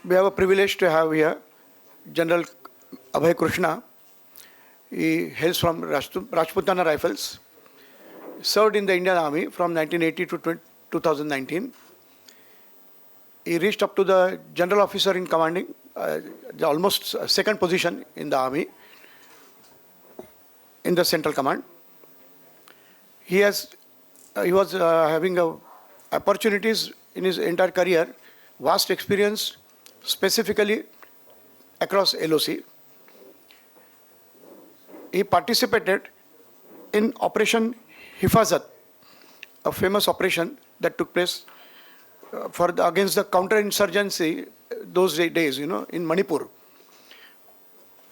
We have a privilege to have here General Abhay Krishna. He hails from Rajputana Rifles, served in the Indian Army from 1980 to 2019. He reached up to the General Officer in commanding, almost second position in the Army, in the Central Command. He was having opportunities in his entire career, vast experience, specifically across LOC. He participated in Operation Hifazat, a famous operation that took place against the counterinsurgency those days, in Manipur,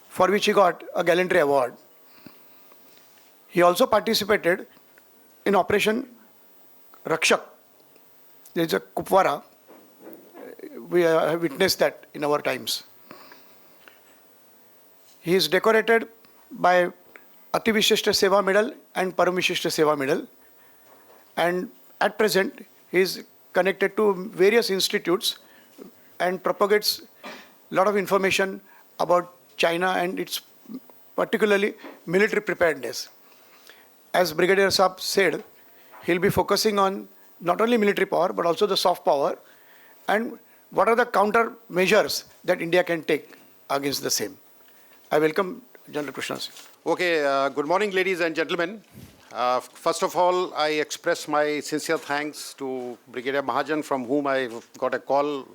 for which he got a gallantry award. He also participated in Operation Rakshak. There is a Kupwara. We have witnessed that in our times. He is decorated by Ati Vishishta Seva Medal and Param Vishishta Seva Medal. And at present, he is connected to various institutes and propagates a lot of information about China and its particularly military preparedness. As Brigadier Saab said, he'll be focusing on not only military power but also the soft power and what are the counter measures that India can take against the same. I welcome General Krishna. Okay, good morning, ladies and gentlemen. First of all, I express my sincere thanks to Brigadier Mahajan, from whom I got a call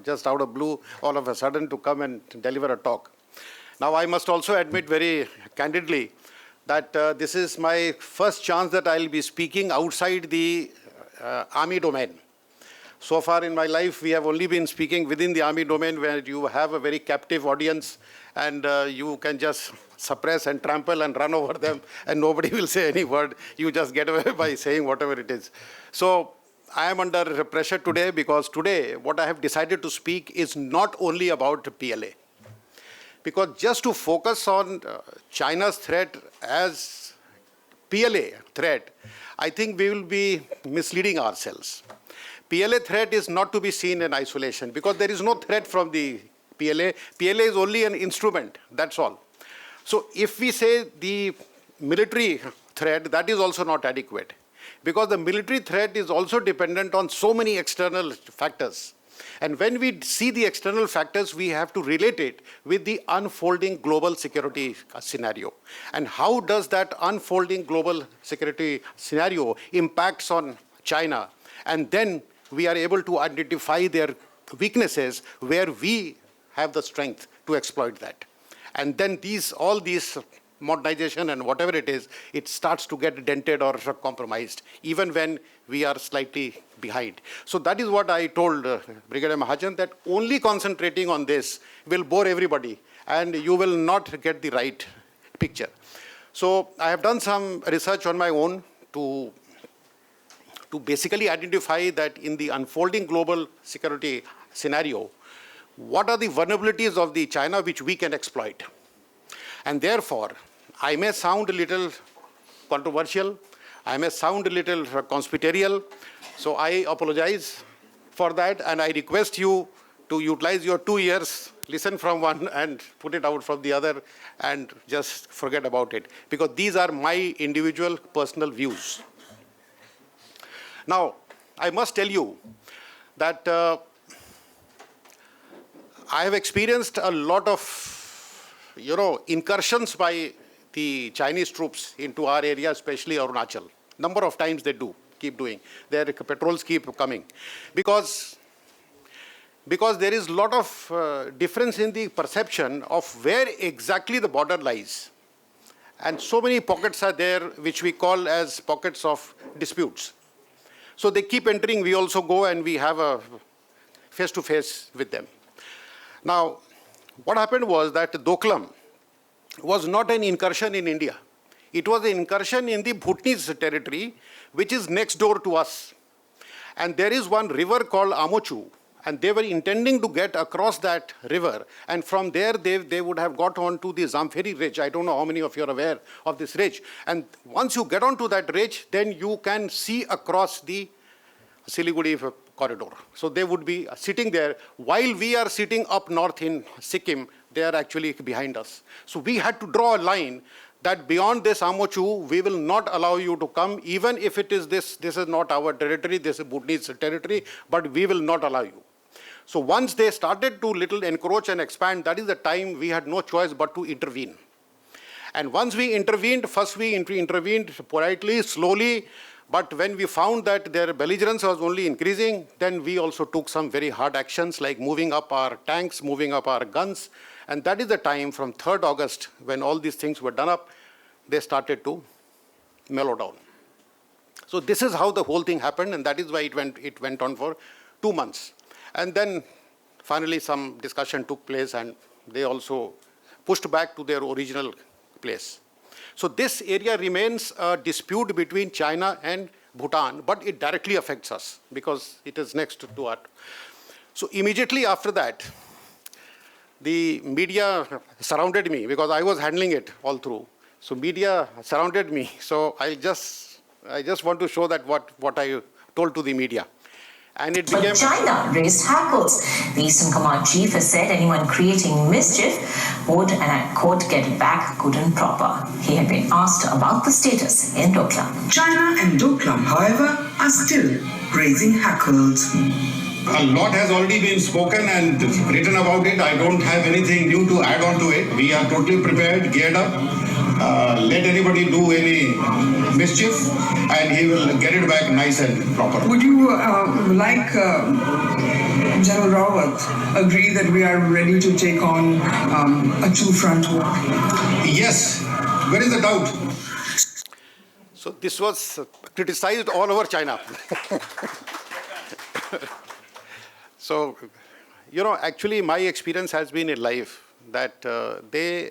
just out of blue, all of a sudden, to come and deliver a talk. Now, I must also admit very candidly that this is my first chance that I'll be speaking outside the Army domain. So far in my life, we have only been speaking within the Army domain, where you have a very captive audience and you can just suppress and trample and run over them and nobody will say any word. You just get away by saying whatever it is. So I am under pressure today because today what I have decided to speak is not only about PLA. Because just to focus on China's threat as PLA threat, I think we will be misleading ourselves. PLA threat is not to be seen in isolation because there is no threat from the PLA. PLA is only an instrument, that's all. So if we say the military threat, that is also not adequate because the military threat is also dependent on so many external factors. And when we see the external factors, we have to relate it with the unfolding global security scenario. And how does that unfolding global security scenario impacts on China? And then we are able to identify their weaknesses where we have the strength to exploit that. And then all these modernization and whatever it is, it starts to get dented or compromised, even when we are slightly behind. So that is what I told Brigadier Mahajan, that only concentrating on this will bore everybody and you will not get the right picture. So I have done some research on my own to basically identify that in the unfolding global security scenario, what are the vulnerabilities of the China which we can exploit? And therefore, I may sound a little controversial, I may sound a little conspiratorial, so I apologize for that and I request you to utilize your 2 ears, listen from one and put it out from the other and just forget about it, because these are my individual personal views. Now, I must tell you that I have experienced a lot of, incursions by the Chinese troops into our area, especially Arunachal. Number of times they keep doing. Their patrols keep coming. Because there is a lot of difference in the perception of where exactly the border lies. And so many pockets are there which we call as pockets of disputes. So they keep entering, we also go and we have a face-to-face with them. Now, what happened was that Doklam was not an incursion in India. It was an incursion in the Bhutanese territory, which is next door to us. And there is one river called Amochu, and they were intending to get across that river. And from there, they would have got onto the Zamferi Ridge. I don't know how many of you are aware of this ridge. And once you get onto that ridge, then you can see across the Siliguri corridor. So they would be sitting there while we are sitting up north in Sikkim. They are actually behind us. So we had to draw a line that beyond this Amochu, we will not allow you to come, even if it is this is not our territory, this is Bhutanese territory, but we will not allow you. So once they started to little encroach and expand, that is the time we had no choice but to intervene. And once we intervened, first we intervened politely, slowly, but when we found that their belligerence was only increasing, then we also took some very hard actions like moving up our tanks, moving up our guns. And that is the time from 3rd August, when all these things were done up, they started to mellow down. So this is how the whole thing happened, and that is why it went on for 2 months. And then finally some discussion took place, and they also pushed back to their original place. So this area remains a dispute between China and Bhutan, but it directly affects us because it is next to us. So immediately after that, the media surrounded me because I was handling it all through. So media surrounded me. So I just want to show that what I told to the media. And it became... But China raised hackles. The Eastern Command chief has said anyone creating mischief would, and I quote, get back good and proper. He had been asked about the status in Doklam. China and Doklam, however, are still raising hackles. A lot has already been spoken and written about it. I don't have anything new to add on to it. We are totally prepared, geared up. Let anybody do any mischief and he will get it back nice and proper. Would you, like General Rawat, agree that we are ready to take on a two-front war? Yes. Where is the doubt? So this was criticized all over China. So, you know, actually my experience has been in life that they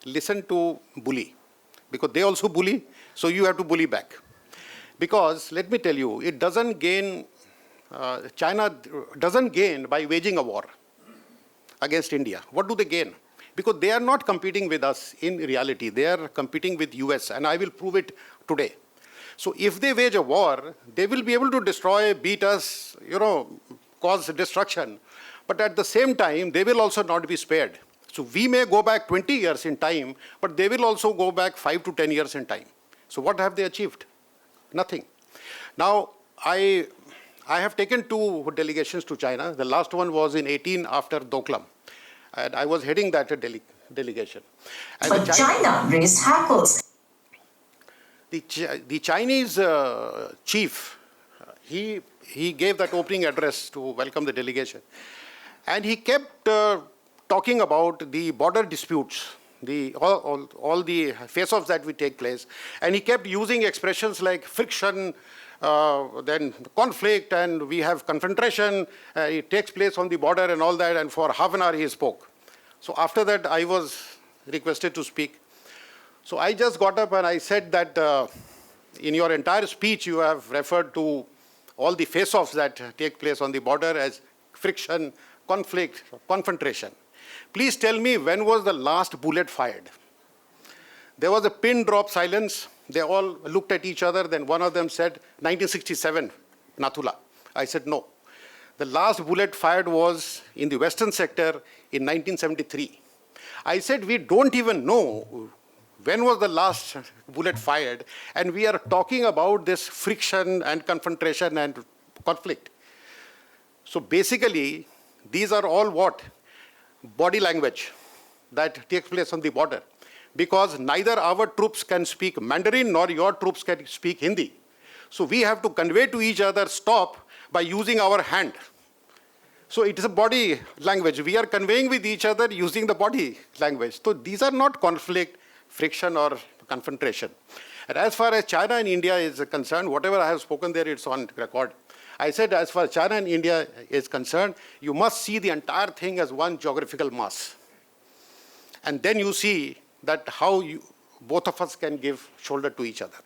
listen to bully because they also bully, so you have to bully back. Because let me tell you, it doesn't gain, China doesn't gain by waging a war against India. What do they gain? Because they are not competing with us in reality. They are competing with US, and I will prove it today. So if they wage a war, they will be able to destroy, beat us, you know, cause destruction. But at the same time, they will also not be spared. So we may go back 20 years in time, but they will also go back 5 to 10 years in time. So what have they achieved? Nothing. Now, I have taken 2 delegations to China. The last one was in 18 after Doklam. And I was heading that delegation. And but China raised hackles. The Chinese chief, he gave that opening address to welcome the delegation. And he kept talking about the border disputes, all the face-offs that will take place. And he kept using expressions like friction, then conflict, and we have confrontation. It takes place on the border and all that. And for half an hour he spoke. So after that, I was requested to speak. So I just got up and I said that in your entire speech, you have referred to all the face-offs that take place on the border as friction, conflict, confrontation. Please tell me, when was the last bullet fired? There was a pin drop silence. They all looked at each other. Then one of them said, 1967, Nathula. I said, no. The last bullet fired was in the western sector in 1973. I said, we don't even know when was the last bullet fired, and we are talking about this friction and confrontation and conflict. So basically, these are all what? Body language that takes place on the border. Because neither our troops can speak Mandarin nor your troops can speak Hindi. So we have to convey to each other stop by using our hand. So it is a body language. We are conveying with each other using the body language. So these are not conflict, friction, or confrontation. And as far as China and India is concerned, whatever I have spoken there, it's on record. I said as far as China and India is concerned, you must see the entire thing as one geographical mass. And then you see that how both of us can give shoulder to each other.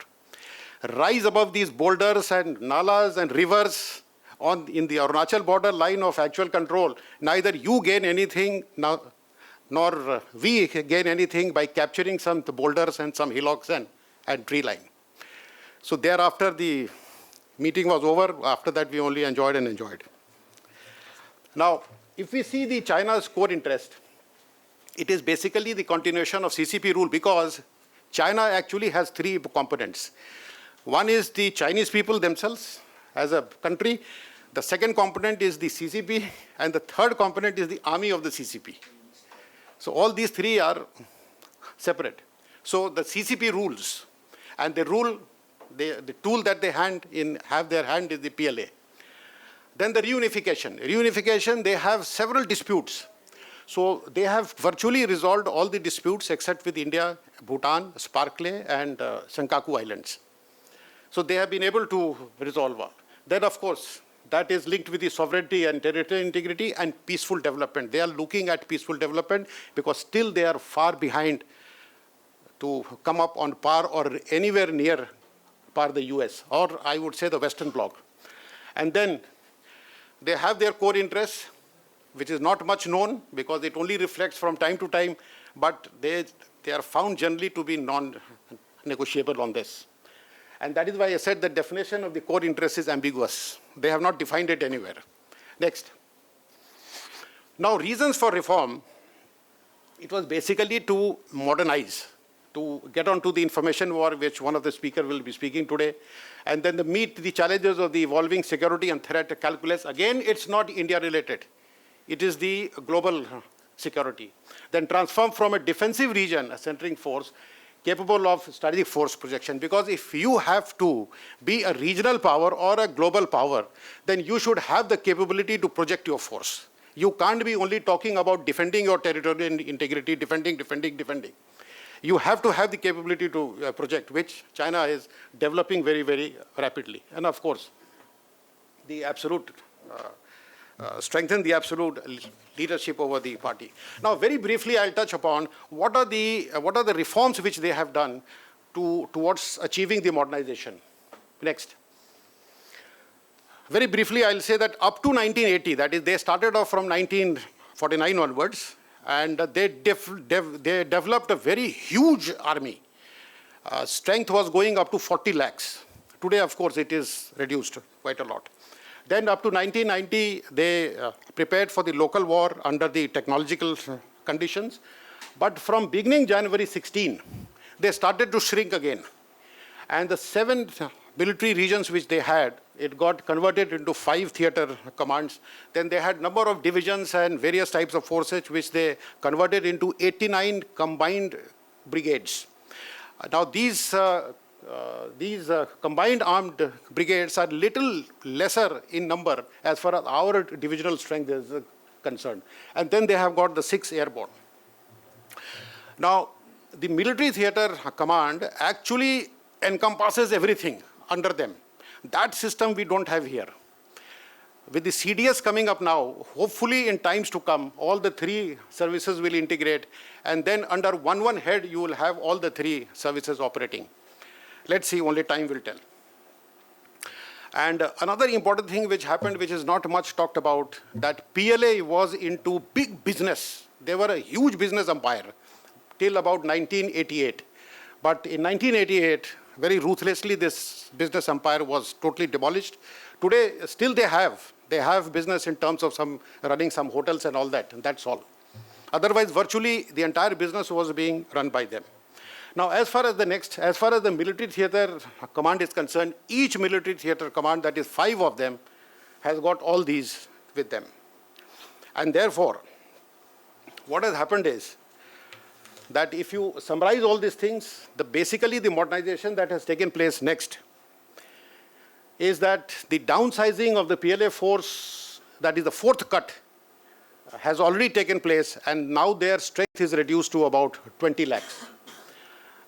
Rise above these boulders and nalas and rivers in the Arunachal border line of actual control. Neither you gain anything nor we gain anything by capturing some boulders and some hillocks and tree line. So thereafter, the meeting was over. After that, we only enjoyed and enjoyed. Now, if we see the China's core interest, it is basically the continuation of CCP rule, because China actually has three components. One is the Chinese people themselves as a country. The second component is the CCP, and the third component is the army of the CCP. So all these three are separate. So the CCP rules, and the tool that they have their hand is the PLA. Then the reunification. Reunification, they have several disputes. So they have virtually resolved all the disputes except with India, Bhutan, Sparkley, and Senkaku Islands. So they have been able to resolve all. Then, of course, that is linked with the sovereignty and territorial integrity and peaceful development. They are looking at peaceful development because still they are far behind to come up on par or anywhere near par the US, or I would say the Western Bloc. And then they have their core interests, which is not much known because it only reflects from time to time, but they are found generally to be non-negotiable on this. And that is why I said the definition of the core interest is ambiguous. They have not defined it anywhere. Next. Now, reasons for reform, it was basically to modernize, to get onto the information war, which one of the speakers will be speaking today, and then to meet the challenges of the evolving security and threat calculus. Again, it's not India-related. It is the global security. Then transform from a defensive region, a centering force, capable of strategic force projection. Because if you have to be a regional power or a global power, then you should have the capability to project your force. You can't be only talking about defending your territorial integrity, defending. You have to have the capability to project, which China is developing very, very rapidly. And of course, the absolute strengthen the absolute leadership over the party. Now, very briefly, I'll touch upon what are the reforms which they have done towards achieving the modernization. Next. Very briefly, I'll say that up to 1980, that is, they started off from 1949 onwards, and they developed a very huge army. Strength was going up to 40 lakhs. Today, of course, it is reduced quite a lot. Then up to 1990, they prepared for the local war under the technological conditions. But from beginning January 16, they started to shrink again. And the 7 military regions which they had, it got converted into 5 theater commands. Then they had number of divisions and various types of forces which they converted into 89 combined brigades. Now these combined armed brigades are little lesser in number as far as our divisional strength is concerned. And then they have got the 6 airborne. Now, the military theater command actually encompasses everything under them. That system we don't have here. With the CDS coming up now, hopefully in times to come, all the 3 services will integrate, and then under one head, you will have all the 3 services operating. Let's see, only time will tell. And another important thing which happened, which is not much talked about, that PLA was into big business. They were a huge business empire till about 1988. But in 1988, very ruthlessly, this business empire was totally demolished. Today, still they have business in terms of running some hotels and all that, and that's all. Otherwise, virtually, the entire business was being run by them. Now, as far as the military theater command is concerned, each military theater command, that is 5 of them, has got all these with them. And therefore, what has happened is that if you summarize all these things, basically the modernization that has taken place next is that the downsizing of the PLA force, that is the 4th cut, has already taken place, and now their strength is reduced to about 20 lakhs.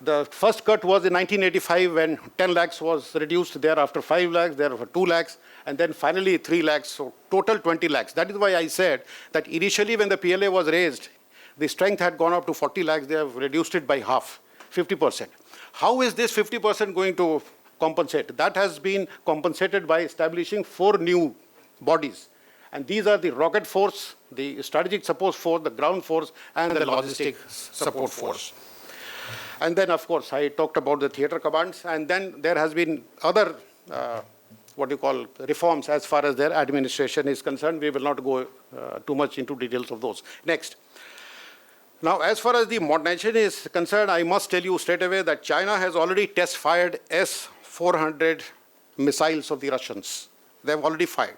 The first cut was in 1985 when 10 lakhs was reduced, thereafter 5 lakhs, thereafter 2 lakhs, and then finally 3 lakhs, so total 20 lakhs. That is why I said that initially when the PLA was raised, the strength had gone up to 40 lakhs, they have reduced it by half, 50%. How is this 50% going to compensate? That has been compensated by establishing 4 new bodies. And these are the rocket force, the strategic support force, the ground force, and the logistic support force. And then, of course, I talked about the theater commands, and then there has been other what you call reforms as far as their administration is concerned. We will not go too much into details of those. Next. Now, as far as the modernization is concerned, I must tell you straight away that China has already test-fired S-400 missiles of the Russians. They have already fired.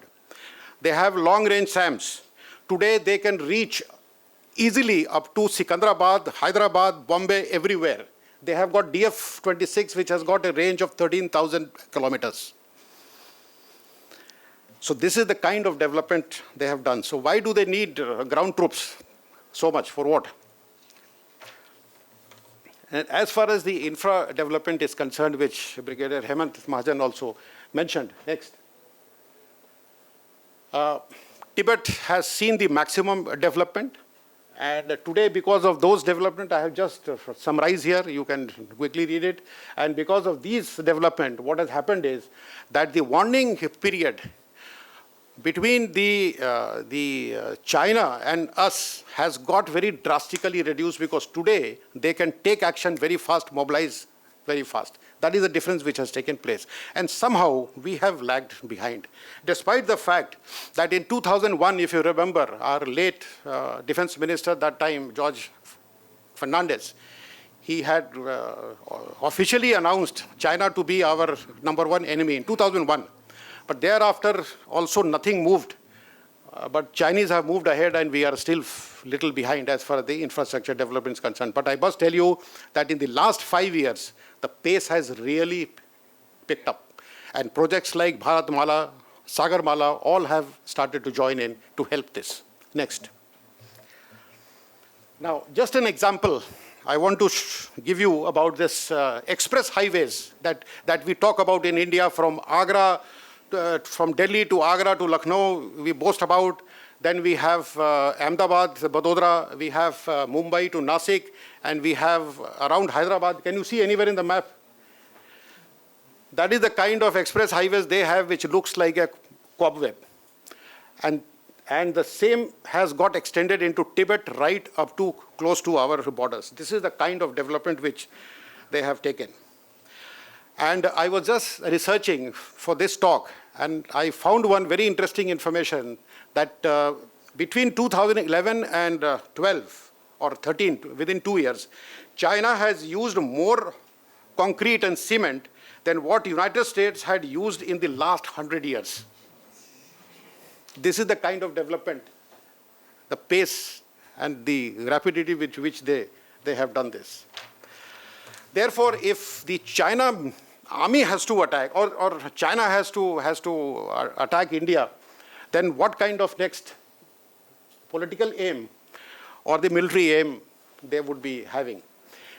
They have long-range SAMs. Today, they can reach easily up to Sikandrabad, Hyderabad, Bombay, everywhere. They have got DF-26, which has got a range of 13,000 kilometers. So this is the kind of development they have done. So why do they need ground troops so much? For what? And as far as the infra development is concerned, which Brigadier Hemant Mahajan also mentioned, next. Tibet has seen the maximum development. And today, because of those development, I have just summarized here. You can quickly read it. And because of these development, what has happened is that the warning period between the China and us has got very drastically reduced, because today they can take action very fast, mobilize very fast. That is the difference which has taken place. And somehow we have lagged behind. Despite the fact that in 2001, if you remember, our late defense minister at that time, George Fernandez, he had officially announced China to be our #1 enemy in 2001. But thereafter, also nothing moved. But Chinese have moved ahead, and we are still little behind as far as the infrastructure development is concerned. But I must tell you that in the last 5 years, the pace has really picked up. And projects like Bharatmala, Sagarmala, all have started to join in to help this. Next. Now, just an example I want to give you about this express highways that we talk about in India, from Agra, from Delhi to Agra to Lucknow, we boast about. Then we have Ahmedabad, Vadodara, we have Mumbai to Nasik, and we have around Hyderabad. Can you see anywhere in the map? That is the kind of express highways they have, which looks like a cobweb. And the same has got extended into Tibet right up to close to our borders. This is the kind of development which they have taken. And I was just researching for this talk, and I found one very interesting information that between 2011 and 12 or 13, within 2 years, China has used more concrete and cement than what United States had used in the last 100 years. This is the kind of development, the pace and the rapidity with which they have done this. Therefore, if the China army has to attack, or China has to attack India, then what kind of next political aim or the military aim they would be having?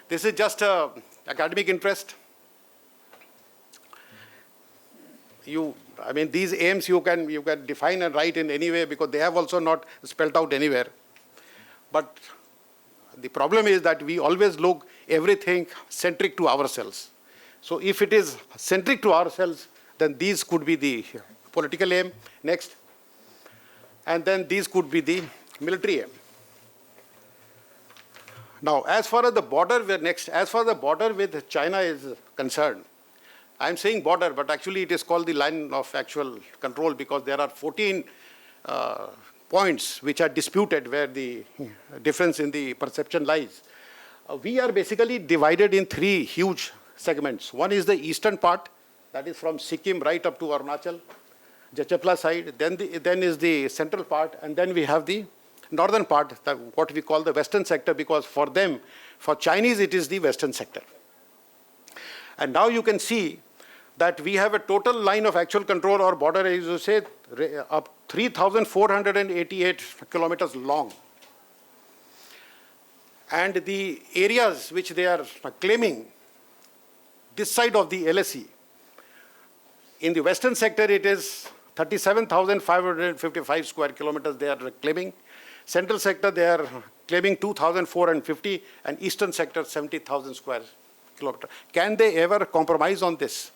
This is just an academic interest. I mean, these aims you can define and write in any way, because they have also not spelled out anywhere. But the problem is that we always look everything centric to ourselves. So if it is centric to ourselves, then these could be the political aim. Next. And then these could be the military aim. Now, as far as the border with China is concerned, I'm saying border, but actually it is called the line of actual control, because there are 14 points which are disputed, where the difference in the perception lies. We are basically divided in 3 huge segments. One is the eastern part, that is from Sikkim right up to Arunachal, Jachapla side. Then is the central part, and then we have the northern part, what we call the western sector, because for them, for Chinese, it is the western sector. And now you can see that we have a total line of actual control or border, as you say, up 3,488 kilometers long. And the areas which they are claiming this side of the LSE, in the western sector, it is 37,555 square kilometers they are claiming. Central sector, they are claiming 2,450, and eastern sector, 70,000 square kilometers. Can they ever compromise on this?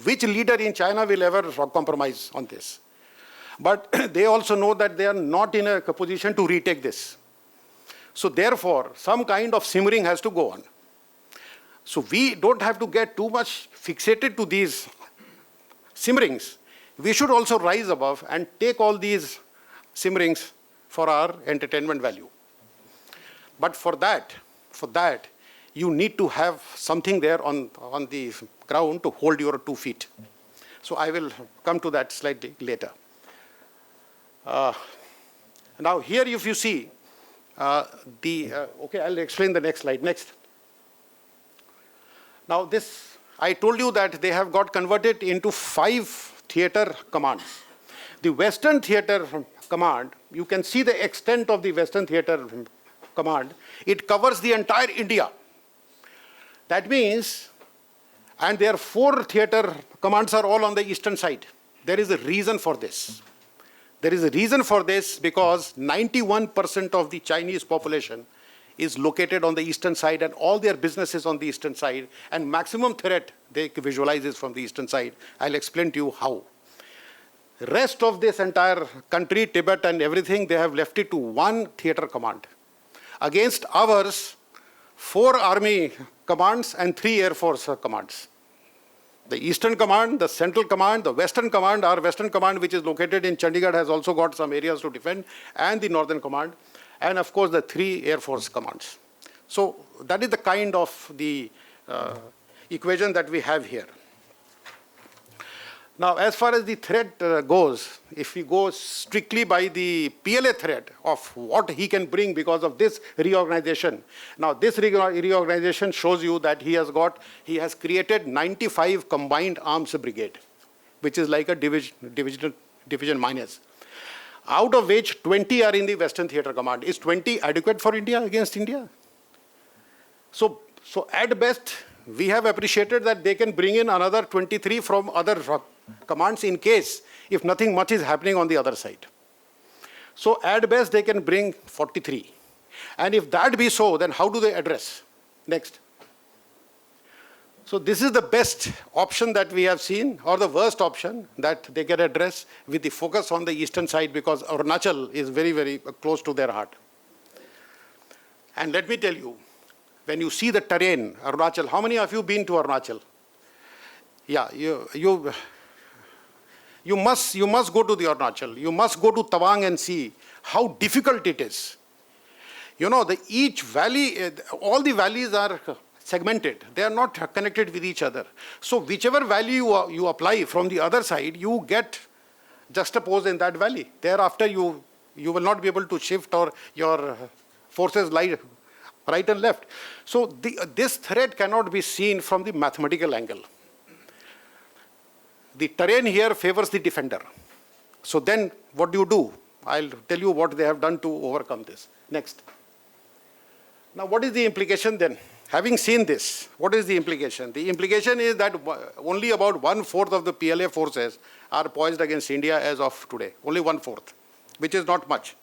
Which leader in China will ever compromise on this? But they also know that they are not in a position to retake this. So therefore, some kind of simmering has to go on. So we don't have to get too much fixated to these Simrings, we should also rise above and take all these Simrings for our entertainment value. But for that, you need to have something there on the ground to hold your 2 feet. So I will come to that slightly later. Now here if you see, okay, I'll explain the next slide. Next. Now this, I told you that they have got converted into 5 theater commands. The Western Theater Command, you can see the extent of the Western Theater Command. It covers the entire India. That means, and their 4 theater commands are all on the eastern side. There is a reason for this. There is a reason for this because 91% of the Chinese population is located on the eastern side and all their businesses on the eastern side, and maximum threat they visualize is from the eastern side. I'll explain to you how. Rest of this entire country, Tibet and everything, they have left it to 1 theater command. Against ours, 4 army commands and 3 air force commands. The Eastern Command, the Central Command, the Western Command, our Western Command, which is located in Chandigarh, has also got some areas to defend, and the Northern Command, and of course the 3 Air Force commands. So that is the kind of the equation that we have here. Now, as far as the threat goes, if we go strictly by the PLA threat of what he can bring because of this reorganization, now this reorganization shows you that he has created 95 combined arms brigade, which is like a division minus, out of which 20 are in the Western Theater Command. Is 20 adequate for India against India? So at best, we have appreciated that they can bring in another 23 from other commands in case if nothing much is happening on the other side. So at best they can bring 43. And if that be so, then how do they address? Next. So this is the best option that we have seen, or the worst option that they can address with the focus on the eastern side, because Arunachal is very, very close to their heart. And let me tell you, when you see the terrain, Arunachal, how many of you been to Arunachal? Yeah, you must go to the Arunachal. You must go to Tawang and see how difficult it is. You know, each valley, all the valleys are segmented. They are not connected with each other. So whichever valley you apply from the other side, you get juxtaposed in that valley. Thereafter, you will not be able to shift, or your forces lie right and left. So this threat cannot be seen from the mathematical angle. The terrain here favors the defender. So then what do? I'll tell you what they have done to overcome this. Next. Now what is the implication then? Having seen this, what is the implication? The implication is that only about 1/4 of the PLA forces are poised against India as of today. Only 1/4, which is not much.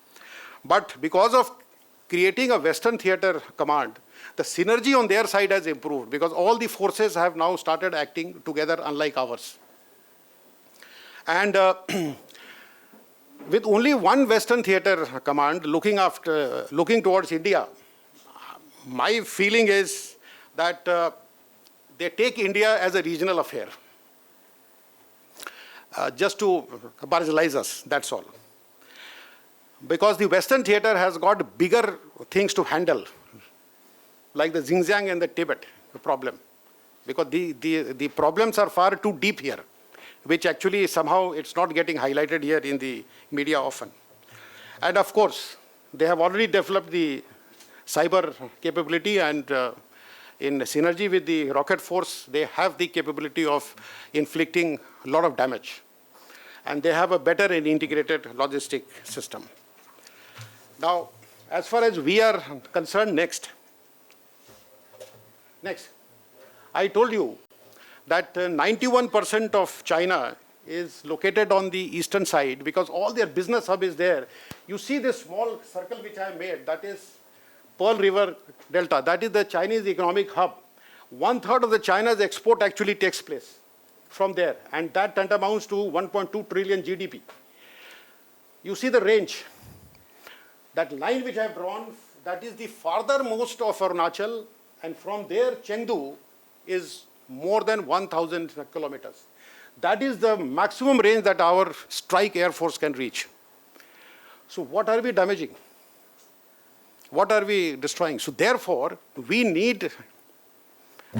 But because of creating a Western Theater Command, the synergy on their side has improved, because all the forces have now started acting together, unlike ours. And with only 1 Western Theater Command looking towards India, my feeling is that they take India as a regional affair, just to marginalize us, that's all. Because the Western Theater has got bigger things to handle, like the Xinjiang and the Tibet problem, because the problems are far too deep here, which actually somehow it's not getting highlighted here in the media often. And of course, they have already developed the cyber capability, and in synergy with the rocket force, they have the capability of inflicting a lot of damage. And they have a better and integrated logistic system. Now, as far as we are concerned, next. I told you that 91% of China is located on the eastern side because all their business hub is there. You see this small circle which I made, that is Pearl River Delta. That is the Chinese economic hub. 1/3 of the China's export actually takes place from there, and that tantamounts to 1.2 trillion GDP. You see the range. That line which I have drawn, that is the farthermost of Arunachal, and from there Chengdu is more than 1,000 kilometers. That is the maximum range that our strike air force can reach. So what are we damaging? What are we destroying? So therefore, we need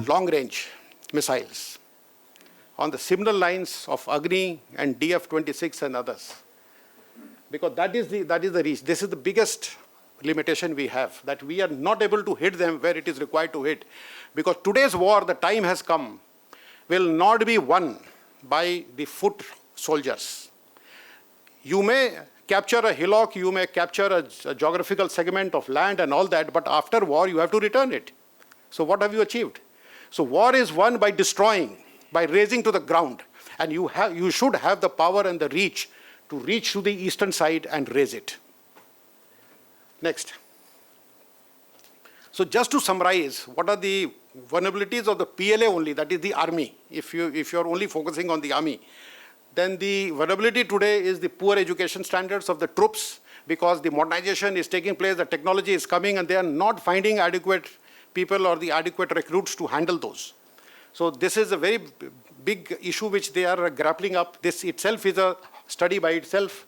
long-range missiles on the similar lines of Agni and DF-26 and others. Because that is the reach. This is the biggest limitation we have, that we are not able to hit them where it is required to hit. Because today's war, the time has come, will not be won by the foot soldiers. You may capture a hillock, you may capture a geographical segment of land and all that, but after war, you have to return it. So what have you achieved? So war is won by destroying, by razing to the ground. And you should have the power and the reach to reach to the eastern side and raze it. Next. So just to summarize, what are the vulnerabilities of the PLA only, that is the army. If you're only focusing on the army, then the vulnerability today is the poor education standards of the troops, because the modernization is taking place, the technology is coming, and they are not finding adequate people or the adequate recruits to handle those. So this is a very big issue which they are grappling up. This itself is a study by itself.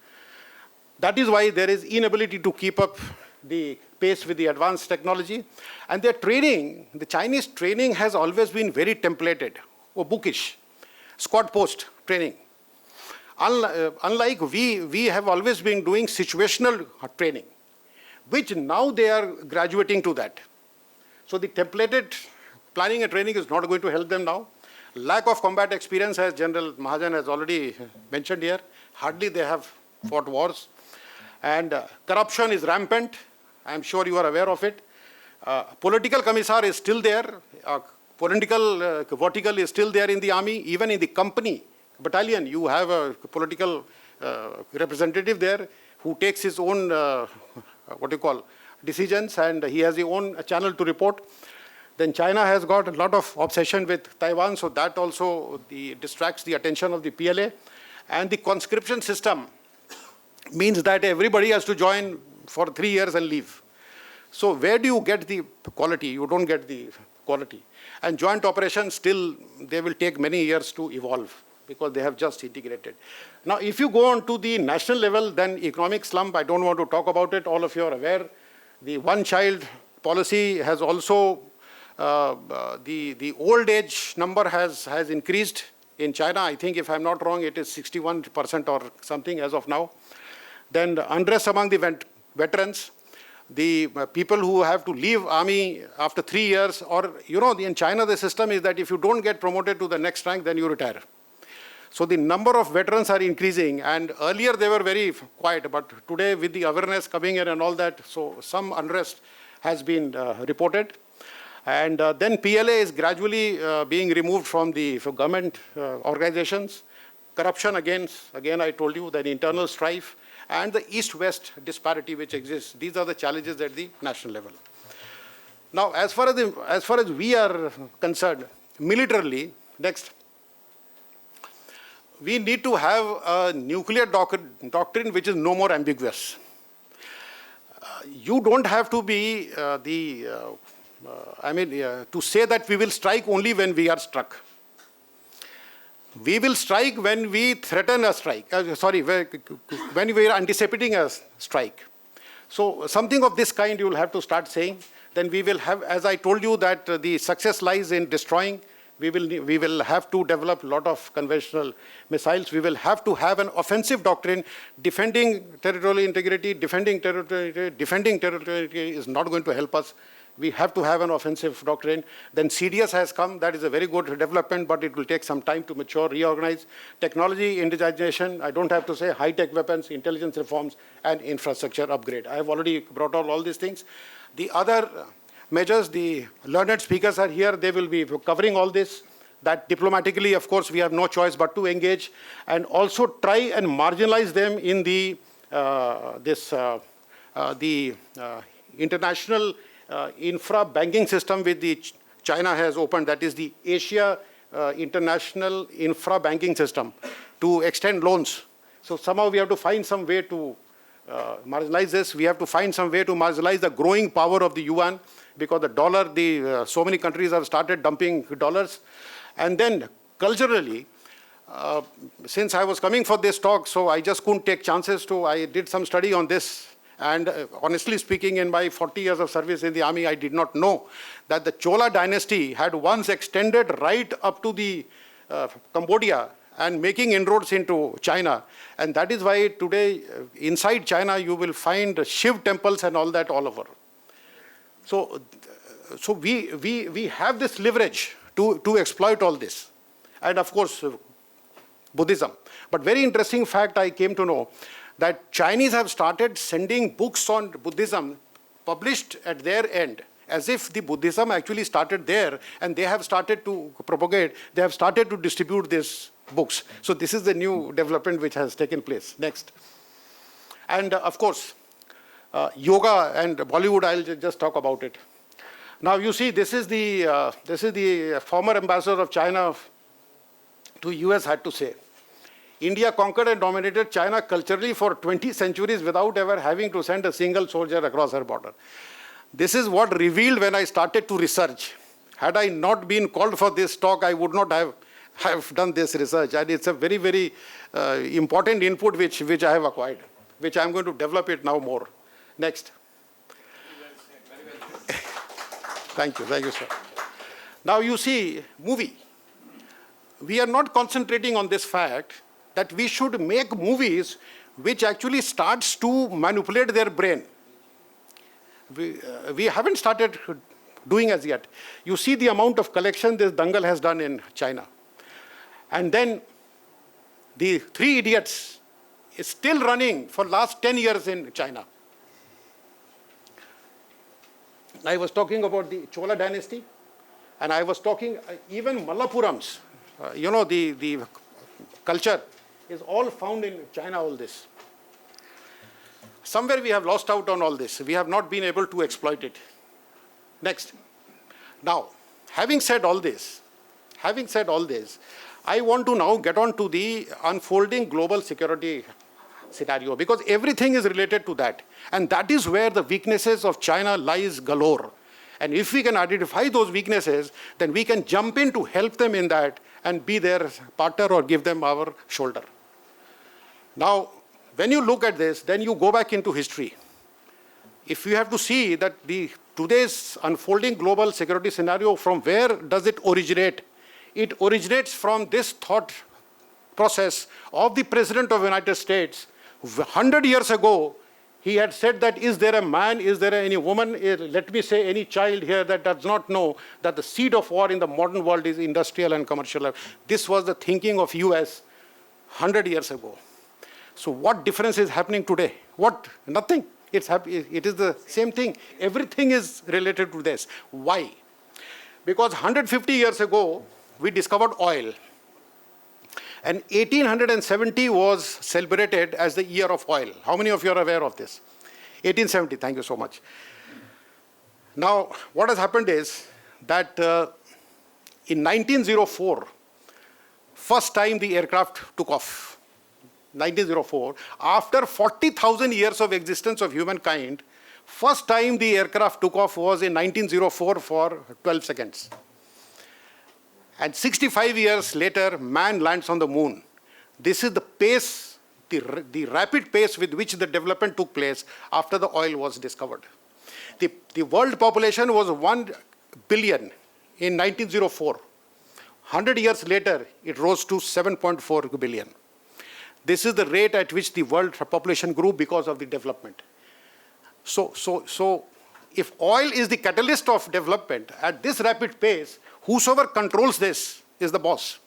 That is why there is inability to keep up the pace with the advanced technology. And their training, the Chinese training has always been very templated or bookish, squad post training. Unlike we have always been doing situational training, which now they are graduating to that. So the templated planning and training is not going to help them now. Lack of combat experience, as General Mahajan has already mentioned here, hardly they have fought wars. And corruption is rampant. I'm sure you are aware of it. Political commissar is still there. Political vertical is still there in the army. Even in the company battalion, you have a political representative there who takes his own, decisions, and he has his own channel to report. Then China has got a lot of obsession with Taiwan, so that also distracts the attention of the PLA. And the conscription system means that everybody has to join for 3 years and leave. So where do you get the quality? You don't get the quality. And joint operations still, they will take many years to evolve because they have just integrated. Now, if you go on to the national level, then economic slump, I don't want to talk about it. All of you are aware. The one-child policy has also, the old age number has increased in China. I think, if I'm not wrong, it is 61% or something as of now. Then the unrest among the veterans, the people who have to leave army after 3 years, or, in China, the system is that if you don't get promoted to the next rank, then you retire. So the number of veterans are increasing, and earlier they were very quiet, but today with the awareness coming in and all that, so some unrest has been reported. And then PLA is gradually being removed from the government organizations. Corruption, again I told you, that internal strife, and the east-west disparity which exists. These are the challenges at the national level. Now, as far as we are concerned, militarily, next, we need to have a nuclear doctrine which is no more ambiguous. You don't have to be to say that we will strike only when we are struck. We will strike when we threaten a strike, when we are anticipating a strike. So something of this kind you will have to start saying. Then we will have, as I told you, that the success lies in destroying. We will have to develop a lot of conventional missiles. We will have to have an offensive doctrine. Defending territorial integrity is not going to help us. We have to have an offensive doctrine. Then CDS has come. That is a very good development, but it will take some time to mature, reorganize. Technology indigenization, I don't have to say, high-tech weapons, intelligence reforms, and infrastructure upgrade. I have already brought out all these things. The other measures, the learned speakers are here. They will be covering all this. That diplomatically, of course, we have no choice but to engage, and also try and marginalize them in the international infra banking system which the China has opened. That is the Asia International Infra Banking System, to extend loans. So somehow we have to find some way to marginalize this. We have to find some way to marginalize the growing power of the yuan, because the dollar, so many countries have started dumping dollars. And then culturally, since I was coming for this talk, so I just couldn't take chances to, I did some study on this. And honestly speaking, in my 40 years of service in the army, I did not know that the Chola dynasty had once extended right up to the Cambodia and making inroads into China. And that is why today, inside China, you will find Shiv temples and all that all over. So we have this leverage to exploit all this. And of course, Buddhism. But very interesting fact I came to know that Chinese have started sending books on Buddhism published at their end, as if the Buddhism actually started there and they have started to propagate, they have started to distribute these books. So this is the new development which has taken place. Next. And of course, yoga and Bollywood, I'll just talk about it. Now you see, this is the former ambassador of China to US had to say. India conquered and dominated China culturally for 20 centuries without ever having to send a single soldier across her border. This is what revealed when I started to research. Had I not been called for this talk, I would not have done this research. And it's a very, very important input which I have acquired, which I'm going to develop it now more. Next. Thank you, sir. Now you see, movie. We are not concentrating on this fact that we should make movies which actually starts to manipulate their brain. We haven't started doing as yet. You see the amount of collection this Dangal has done in China. And then the Three Idiots is still running for last 10 years in China. I was talking about the Chola dynasty, and I was talking even Mallapurams. The culture is all found in China, all this. Somewhere we have lost out on all this. We have not been able to exploit it. Next. Now, having said all this, I want to now get on to the unfolding global security scenario, because everything is related to that. And that is where the weaknesses of China lies galore. And if we can identify those weaknesses, then we can jump in to help them in that and be their partner or give them our shoulder. Now, when you look at this, then you go back into history. If you have to see that today's unfolding global security scenario, from where does it originate? It originates from this thought process of the President of the United States. 100 years ago, he had said that, is there a man, is there any woman, let me say any child here that does not know that the seed of war in the modern world is industrial and commercial. This was the thinking of US 100 years ago. So what difference is happening today? What? Nothing. It is the same thing. Everything is related to this. Why? Because 150 years ago, we discovered oil. And 1870 was celebrated as the year of oil. How many of you are aware of this? 1870, thank you so much. Now, what has happened is that in 1904, first time the aircraft took off. 1904, after 40,000 years of existence of humankind, first time the aircraft took off was in 1904 for 12 seconds. And 65 years later, man lands on the moon. This is the pace, the rapid pace with which the development took place after the oil was discovered. The world population was 1 billion in 1904. 100 years later, it rose to 7.4 billion. This is the rate at which the world population grew because of the development. So if oil is the catalyst of development at this rapid pace, whosoever controls this is the boss.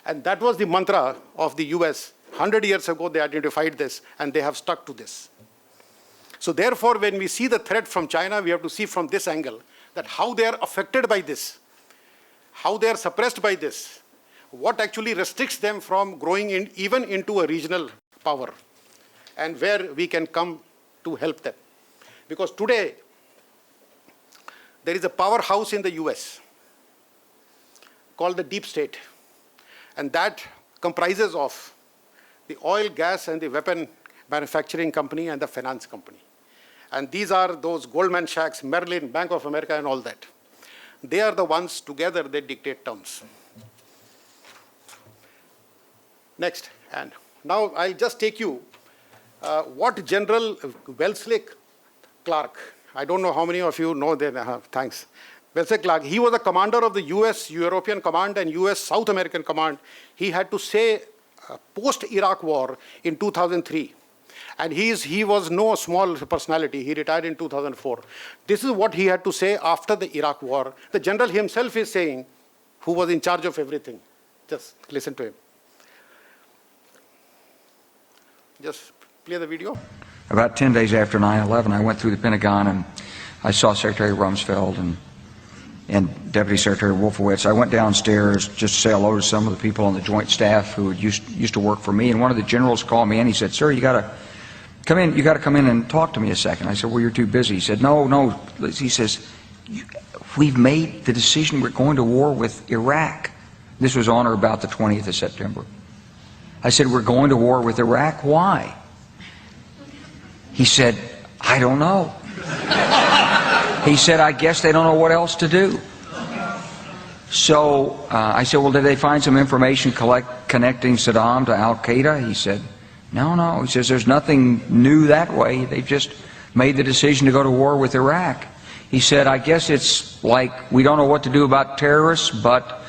And that was the mantra of the US. 100 years ago, they identified this, and they have stuck to this. So therefore, when we see the threat from China, we have to see from this angle that how they are affected by this, how they are suppressed by this, what actually restricts them from growing even into a regional power, and where we can come to help them. Because today, there is a powerhouse in the US called the deep state, and that comprises of the oil, gas, and the weapon manufacturing company and the finance company. And these are those Goldman Sachs, Merrill, Bank of America, and all that. They are the ones together, they dictate terms. Next. And now I'll just take you what General Wellesley Clark, I don't know how many of you know that, thanks. Wellesley Clark, he was the commander of the US European Command and US South American Command. He had to say post-Iraq war in 2003. And he was no small personality. He retired in 2004. This is what he had to say after the Iraq war. The general himself is saying, who was in charge of everything. Just listen to him. Just play the video. About 10 days after 9/11, I went through the Pentagon and I saw Secretary Rumsfeld and Deputy Secretary Wolfowitz. I went downstairs just to say hello to some of the people on the Joint Staff who used to work for me. And one of the generals called me and he said, "Sir, you got to come in. You got to come in and talk to me a second." I said, "Well, you're too busy." He said, "No." He says, "We've made the decision. We're going to war with Iraq." This was on or about the 20th of September. I said, "We're going to war with Iraq. Why?" He said, "I don't know." He said, "I guess they don't know what else to do." So I said, "Well, did they find some information connecting Saddam to Al-Qaeda?" He said, No. He says, "There's nothing new that way. They just made the decision to go to war with Iraq." He said, "I guess it's like we don't know what to do about terrorists, but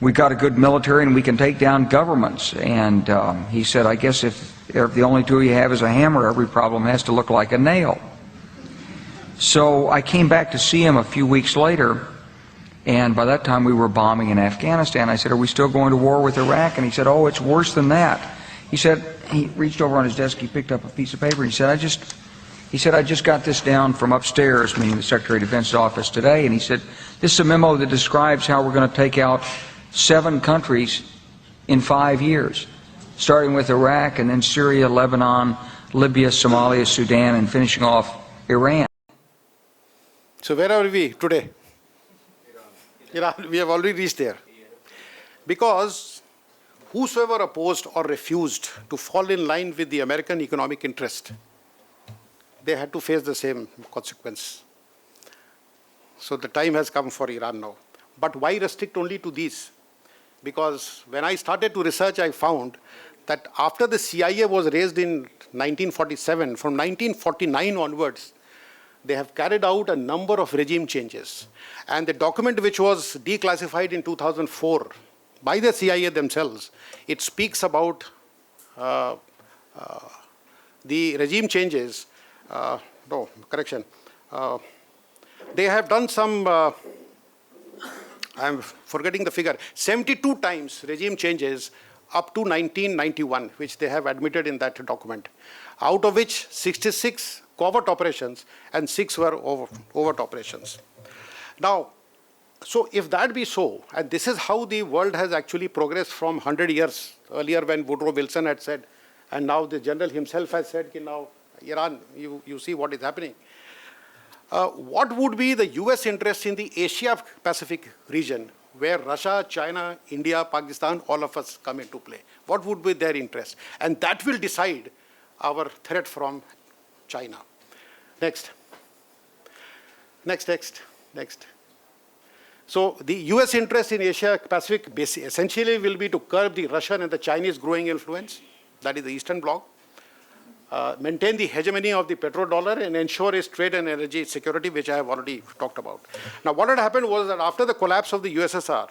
we've got a good military and we can take down governments." And he said, "I guess if the only tool you have is a hammer, every problem has to look like a nail." So I came back to see him a few weeks later, and by that time we were bombing in Afghanistan. I said, "Are we still going to war with Iraq?" And he said, "Oh, it's worse than that." He said, he reached over on his desk, he picked up a piece of paper, he said, I just got this down from upstairs, meaning the Secretary of Defense's office today, and he said, "This is a memo that describes how we're going to take out 7 countries in 5 years, starting with Iraq and then Syria, Lebanon, Libya, Somalia, Sudan, and finishing off Iran." So where are we today? Iran. We have already reached there. Because whosoever opposed or refused to fall in line with the American economic interest, they had to face the same consequence. So the time has come for Iran now. But why restrict only to these? Because when I started to research, I found that after the CIA was raised in 1947, from 1949 onwards, they have carried out a number of regime changes. And the document which was declassified in 2004 by the CIA themselves, it speaks about the regime changes. They have done some, I'm forgetting the figure, 72 times regime changes up to 1991, which they have admitted in that document, out of which 66 covert operations and 6 were overt operations. Now, so if that be so, and this is how the world has actually progressed from 100 years earlier when Woodrow Wilson had said, and now the general himself has said, now Iran, you see what is happening. What would be the US interest in the Asia-Pacific region, where Russia, China, India, Pakistan, all of us come into play? What would be their interest? And that will decide our threat from China. Next. So the US interest in Asia-Pacific essentially will be to curb the Russian and the Chinese growing influence, that is the Eastern Bloc, maintain the hegemony of the petrodollar and ensure its trade and energy security, which I have already talked about. Now, what had happened was that after the collapse of the USSR,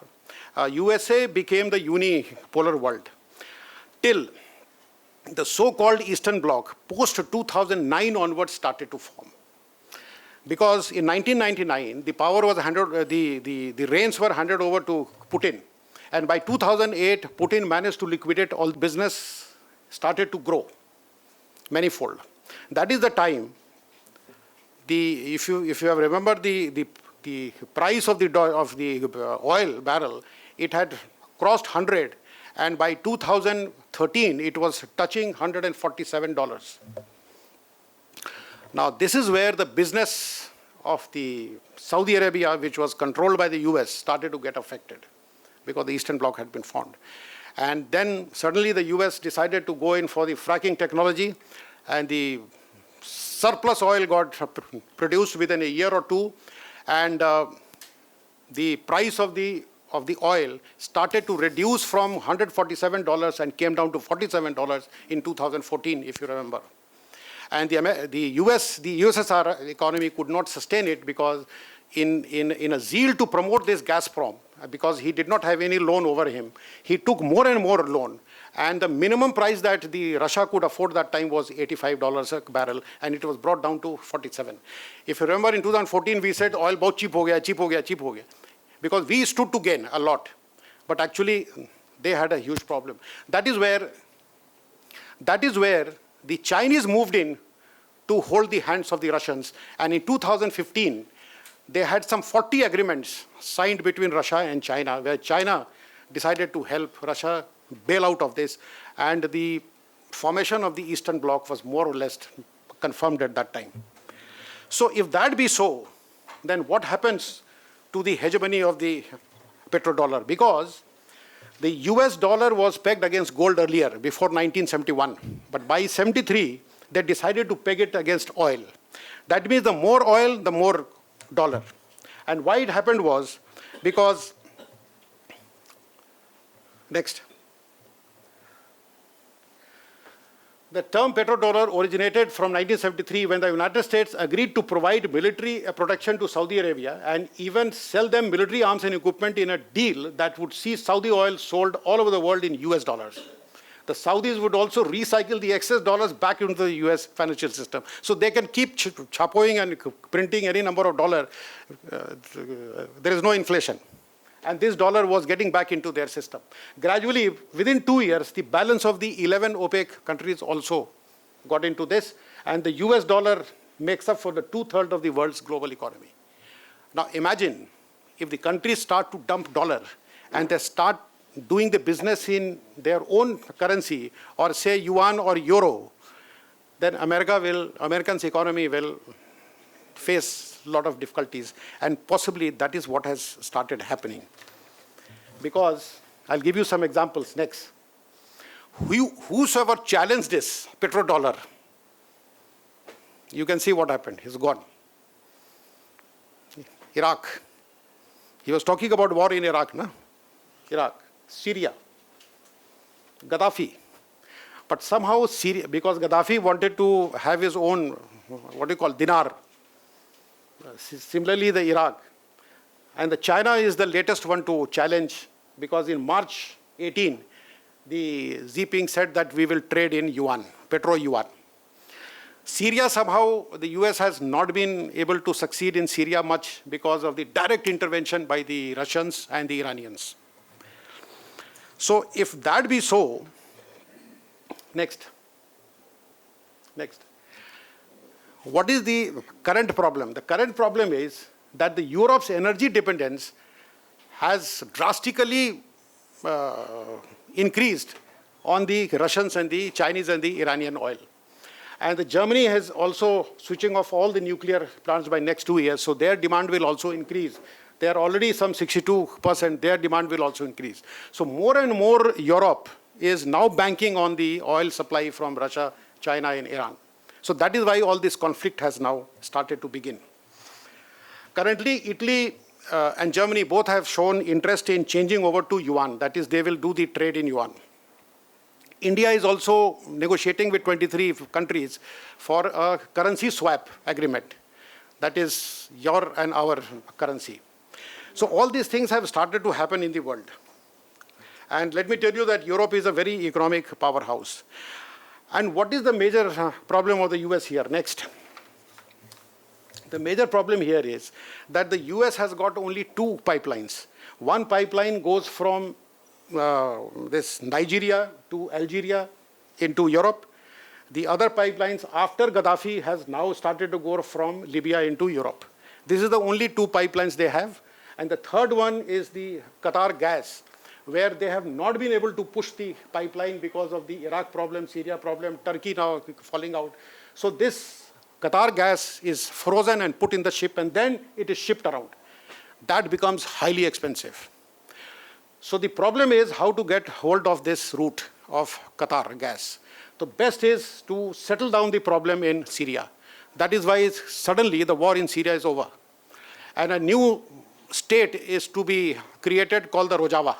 USA became the unipolar world till the so-called Eastern Bloc, post-2009 onwards, started to form. Because in 1999, the power was the reins were handed over to Putin. And by 2008, Putin managed to liquidate all business, started to grow manifold. That is the time, if you have remembered the price of the oil barrel, it had crossed 100, and by 2013, it was touching $147. Now, this is where the business of the Saudi Arabia, which was controlled by the US, started to get affected because the Eastern Bloc had been formed. And then suddenly the US decided to go in for the fracking technology, and the surplus oil got produced within a year or two, and the price of the of the oil started to reduce from $147 and came down to $47 in 2014, if you remember. And the USSR economy could not sustain it because in a zeal to promote this Gazprom, because he did not have any loan over him, he took more and more loan. And the minimum price that the Russia could afford that time was $85 a barrel, and it was brought down to 47. If you remember, in 2014, we said oil bahut cheap ho gaya, cheap ho gaya, cheap ho gaya, because we stood to gain a lot. But actually, they had a huge problem. That is where the Chinese moved in to hold the hands of the Russians. And in 2015, they had some 40 agreements signed between Russia and China, where China decided to help Russia bail out of this. And the formation of the Eastern Bloc was more or less confirmed at that time. So if that be so, then what happens to the hegemony of the petrodollar? Because the US dollar was pegged against gold earlier, before 1971. But by 73, they decided to peg it against oil. That means the more oil, the more dollar. And why it happened was because, next. The term petrodollar originated from 1973 when the United States agreed to provide military protection to Saudi Arabia and even sell them military arms and equipment in a deal that would see Saudi oil sold all over the world in US dollars. The Saudis would also recycle the excess dollars back into the US financial system. So they can keep chapoing and printing any number of dollars. There is no inflation. And this dollar was getting back into their system. Gradually, within 2 years, the balance of the 11 OPEC countries also got into this, and the US dollar makes up for the 2/3 of the world's global economy. Now imagine if the countries start to dump dollar and they start doing the business in their own currency, or say yuan or euro, then American's economy will face a lot of difficulties, and possibly that is what has started happening. Because I'll give you some examples next. Whosoever challenged this petrodollar, you can see what happened. He's gone. Iraq. He was talking about war in Iraq, no? Iraq, Syria, Gaddafi. But somehow Syria, because Gaddafi wanted to have his own, what do you call, dinar. Similarly, the Iraq. And the China is the latest one to challenge, because in March 18, the Xi Jinping said that we will trade in yuan, petro yuan. Syria, somehow the US has not been able to succeed in Syria much because of the direct intervention by the Russians and the Iranians. So if that be so, next. What is the current problem? The current problem is that the Europe's energy dependence has drastically increased on the Russians and the Chinese and the Iranian oil. And the Germany has also switching off all the nuclear plants by next 2 years, so their demand will also increase. They are already some 62%, their demand will also increase. So more and more Europe is now banking on the oil supply from Russia, China and Iran. So that is why all this conflict has now started to begin. Currently, Italy and Germany both have shown interest in changing over to yuan. That is, they will do the trade in yuan. India is also negotiating with 23 countries for a currency swap agreement. That is your and our currency. So all these things have started to happen in the world. And let me tell you that Europe is a very economic powerhouse. And what is the major problem of the US here? Next. The major problem here is that the US has got only 2 pipelines. One pipeline goes from this Nigeria to Algeria into Europe. The other pipelines after Gaddafi has now started to go from Libya into Europe. This is the only 2 pipelines they have. And the third one is the Qatar gas, where they have not been able to push the pipeline because of the Iraq problem, Syria problem, Turkey now falling out. So this Qatar gas is frozen and put in the ship, and then it is shipped around. That becomes highly expensive. So the problem is how to get hold of this route of Qatar gas. The best is to settle down the problem in Syria. That is why suddenly the war in Syria is over. And a new state is to be created called the Rojava.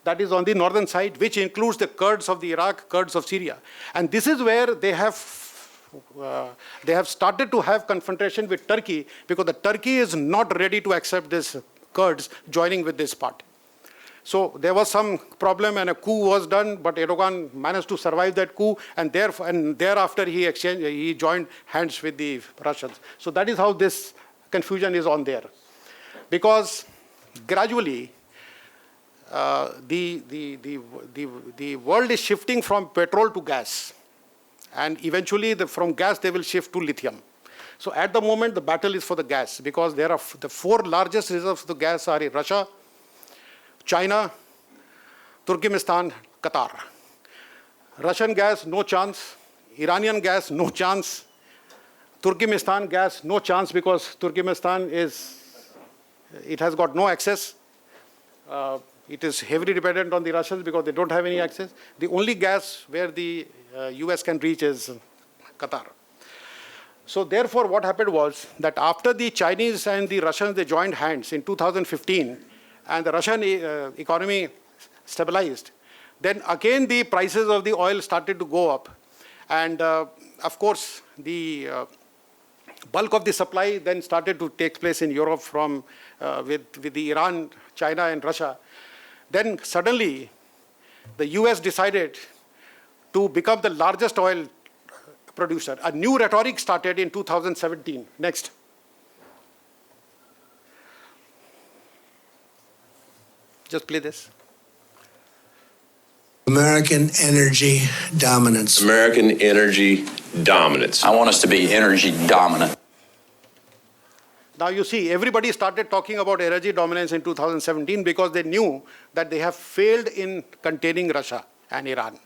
That is on the northern side, which includes the Kurds of the Iraq, Kurds of Syria. And this is where they have started to have confrontation with Turkey, because the Turkey is not ready to accept this Kurds joining with this part. So there was some problem and a coup was done, but Erdogan managed to survive that coup, and thereafter he joined hands with the Russians. So that is how this confusion is on there. Because gradually, the world is shifting from petrol to gas. And eventually, from gas, they will shift to lithium. So at the moment, the battle is for the gas, because there are the 4 largest reserves of the gas are in Russia, China, Turkmenistan, Qatar. Russian gas, no chance. Iranian gas, no chance. Turkmenistan gas, no chance, because Turkmenistan it has got no access. It is heavily dependent on the Russians because they don't have any access. The only gas where the US can reach is Qatar. So therefore, what happened was that after the Chinese and the Russians, they joined hands in 2015, and the Russian economy stabilized, then again the prices of the oil started to go up. And of course, the bulk of the supply then started to take place in Europe with the Iran, China, and Russia. Then suddenly, the US decided to become the largest oil producer. A new rhetoric started in 2017. Next. Just play this. American energy dominance. American energy dominance. I want us to be energy dominant. Now you see, everybody started talking about energy dominance in 2017 because they knew that they have failed in containing Russia and Iran.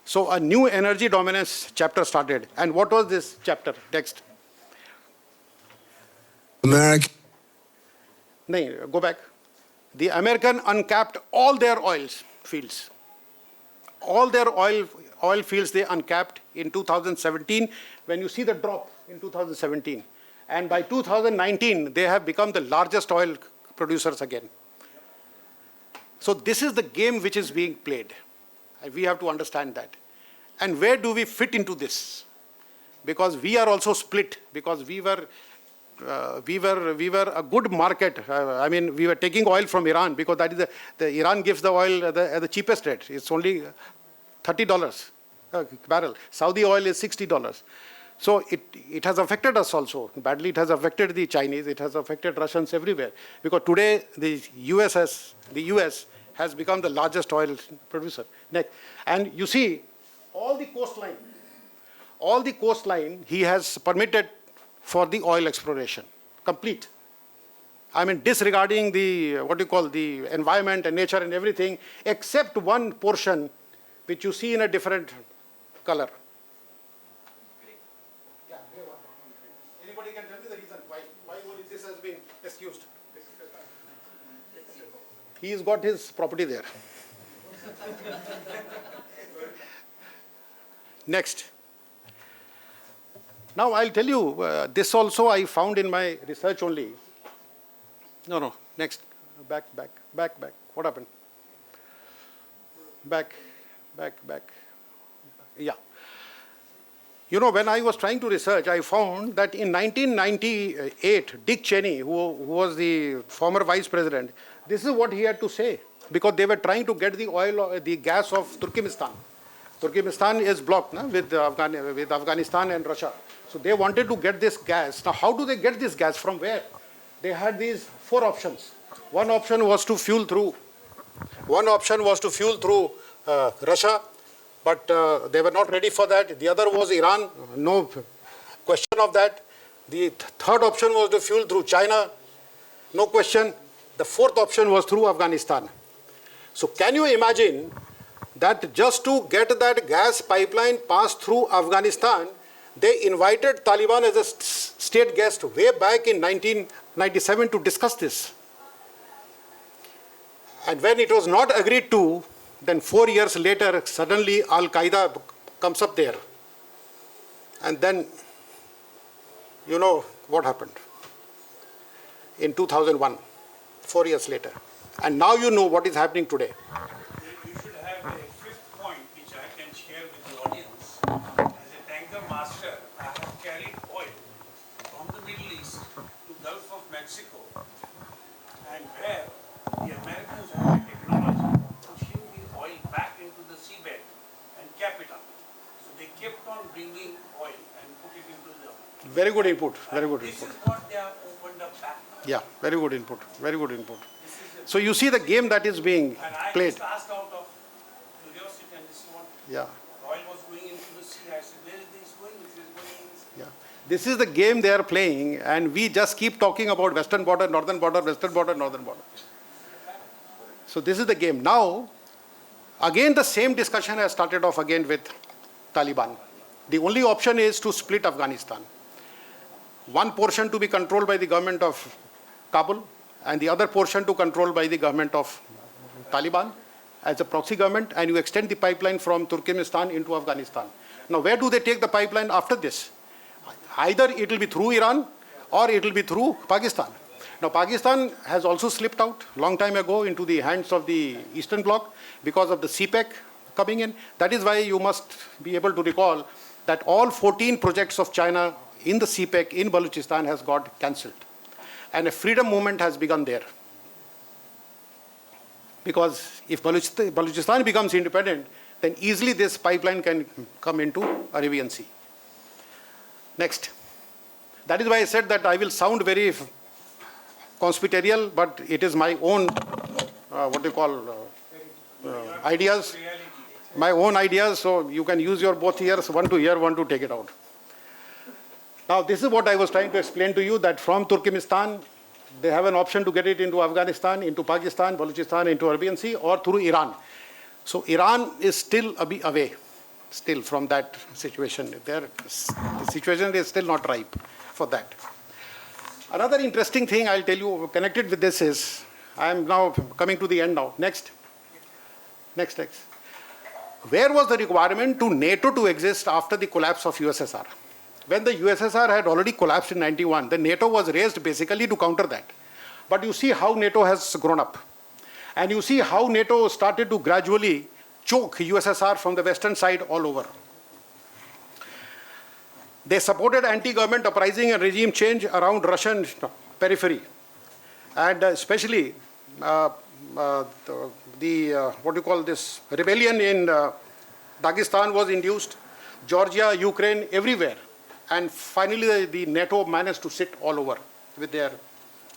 So a new energy dominance chapter started. And what was this chapter? Next. American. No, go back. The American uncapped all their oil fields. All their oil fields they uncapped in 2017, when you see the drop in 2017. And by 2019, they have become the largest oil producers again. So this is the game which is being played. We have to understand that. And where do we fit into this? Because we are also split, because we were a good market. I mean, we were taking oil from Iran because that is the Iran gives the oil at the cheapest rate. It's only $30 a barrel. Saudi oil is $60. So it has affected us also. Badly, it has affected the Chinese. It has affected Russians everywhere. Because today the US has become the largest oil producer. Next. And you see, all the coastline he has permitted for the oil exploration, complete. I mean, disregarding the, the environment and nature and everything, except one portion which you see in a different color. Yeah, anybody can tell me the reason why only this has been excused? He's got his property there. Next. Now I'll tell you, this also I found in my research only. No, next. Back. What happened? Back. Yeah. You know, when I was trying to research, I found that in 1998, Dick Cheney, who was the former vice president, this is what he had to say. Because they were trying to get the gas of Turkmenistan. Turkmenistan is blocked with Afghanistan and Russia. So they wanted to get this gas. Now, how do they get this gas? From where? They had these 4 options. One option was to fuel through Russia, but they were not ready for that. The other was Iran, no question of that. The third option was to fuel through China, no question. The fourth option was through Afghanistan. So can you imagine that just to get that gas pipeline passed through Afghanistan, they invited Taliban as a state guest way back in 1997 to discuss this. And when it was not agreed to, then 4 years later, suddenly Al-Qaeda comes up there. And then, you know what happened in 2001. 4 years later. And now you know what is happening today. You should have a fifth point which I can share with the audience. As a tanker master, I have carried oil from the Middle East to Gulf of Mexico, and where the Americans have a technology pushing the oil back into the seabed and cap it up. So they kept on bringing oil and put it into the... Very good input, very good This input. is what they have opened up back. Yeah, very good input, very good input. So you see the game that is being And I played. just asked out of curiosity, and this is what Yeah, oil was going into the sea. I said, where is this going? This is going in the sea. yeah. This is the game they are playing, and we just keep talking about western border, northern border, western border, northern border. So this is the game. Now, again the same discussion has started off again with Taliban. The only option is to split Afghanistan. One portion to be controlled by the government of Kabul, and the other portion to control by the government of Taliban as a proxy government, and you extend the pipeline from Turkmenistan into Afghanistan. Now, where do they take the pipeline after this? Either it will be through Iran or it will be through Pakistan. Now, Pakistan has also slipped out long time ago into the hands of the Eastern Bloc because of the CPEC coming in. That is why you must be able to recall that all 14 projects of China in the CPEC in Balochistan has got cancelled. And a freedom movement has begun there. Because if Balochistan becomes independent, then easily this pipeline can come into Arabian Sea. Next. That is why I said that I will sound very conspiratorial, but it is my own, ideas. My own ideas, so you can use your both ears, one to hear, one to take it out. Now, this is what I was trying to explain to you, that from Turkmenistan, they have an option to get it into Afghanistan, into Pakistan, Balochistan, into Arabian Sea, or through Iran. So Iran is still a bit away, still from that situation. The situation is still not ripe for that. Another interesting thing I'll tell you connected with this is, I am now coming to the end now. Next. Where was the requirement to NATO to exist after the collapse of USSR? When the USSR had already collapsed in 91, the NATO was raised basically to counter that. But you see how NATO has grown up. And you see how NATO started to gradually choke USSR from the western side all over. They supported anti-government uprising and regime change around Russian periphery. And especially rebellion in Dagestan was induced, Georgia, Ukraine, everywhere. And finally, the NATO managed to sit all over with their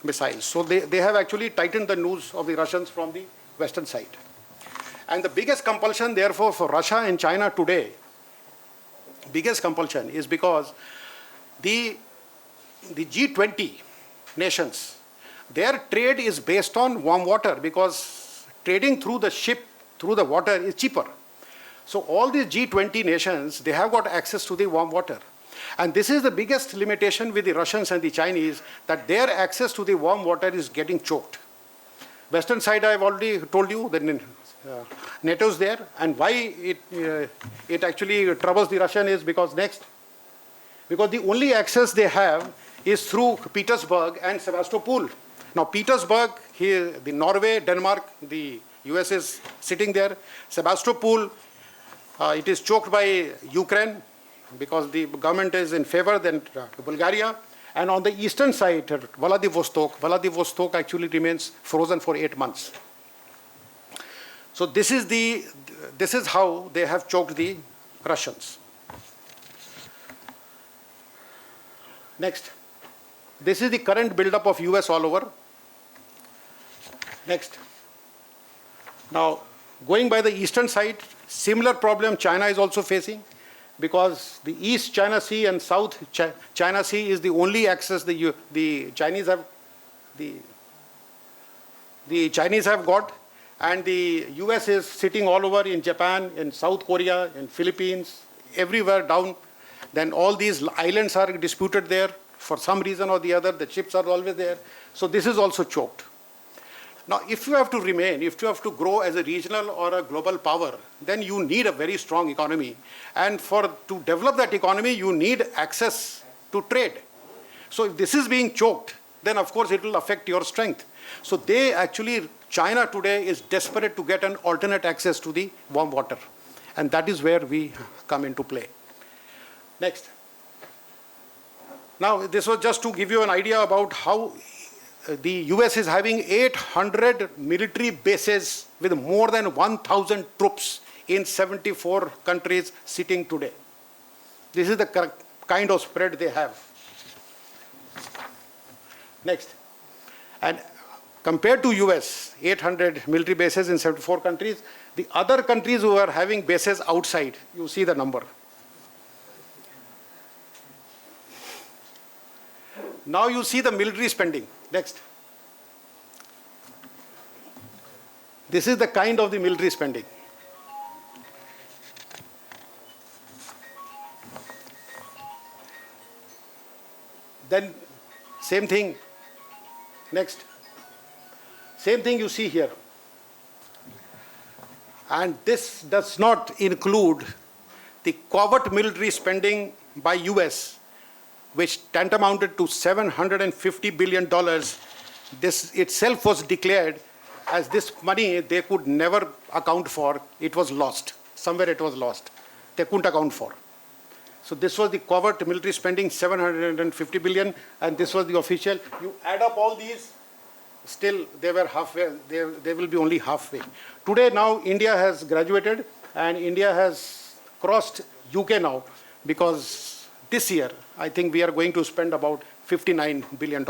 missiles. So they have actually tightened the noose of the Russians from the western side. And the biggest compulsion, therefore, for Russia and China today, biggest compulsion is because the G20 nations, their trade is based on warm water, because trading through the ship, through the water is cheaper. So all these G20 nations, they have got access to the warm water. And this is the biggest limitation with the Russians and the Chinese, that their access to the warm water is getting choked. Western side, I have already told you, that NATO is there, and why it actually troubles the Russian is because because the only access they have is through Petersburg and Sevastopol. Now Petersburg, here, the Norway, Denmark, the US is sitting there. Sevastopol, it is choked by Ukraine, because the government is in favor, then Bulgaria. And on the eastern side, Vladivostok actually remains frozen for 8 months. So this is how they have choked the Russians. Next. This is the current buildup of US all over. Next. Now, going by the eastern side, similar problem China is also facing, because the East China Sea and South China Sea is the only access the Chinese have got, and the US is sitting all over in Japan, in South Korea, in Philippines, everywhere down. Then all these islands are disputed there for some reason or the other. The ships are always there. So this is also choked. Now, if you have to remain, if you have to grow as a regional or a global power, then you need a very strong economy. And to develop that economy, you need access to trade. So if this is being choked, then of course it will affect your strength. So they actually, China today is desperate to get an alternate access to the warm water. And that is where we come into play. Next. Now, this was just to give you an idea about how the US is having 800 military bases with more than 1,000 troops in 74 countries sitting today. This is the kind of spread they have. Next. And compared to US, 800 military bases in 74 countries, the other countries who are having bases outside, you see the number. Now you see the military spending. Next. This is the kind of the military spending. Then same thing. Next. Same thing you see here. And this does not include the covert military spending by US, which tantamounted to $750 billion. This itself was declared as this money they could never account for. It was lost. Somewhere it was lost. They couldn't account for. So this was the covert military spending, 750 billion, and this was the official. You add up all these, still they were halfway, they will be only halfway. Today now India has graduated and India has crossed UK now, because this year I think we are going to spend about $59 billion.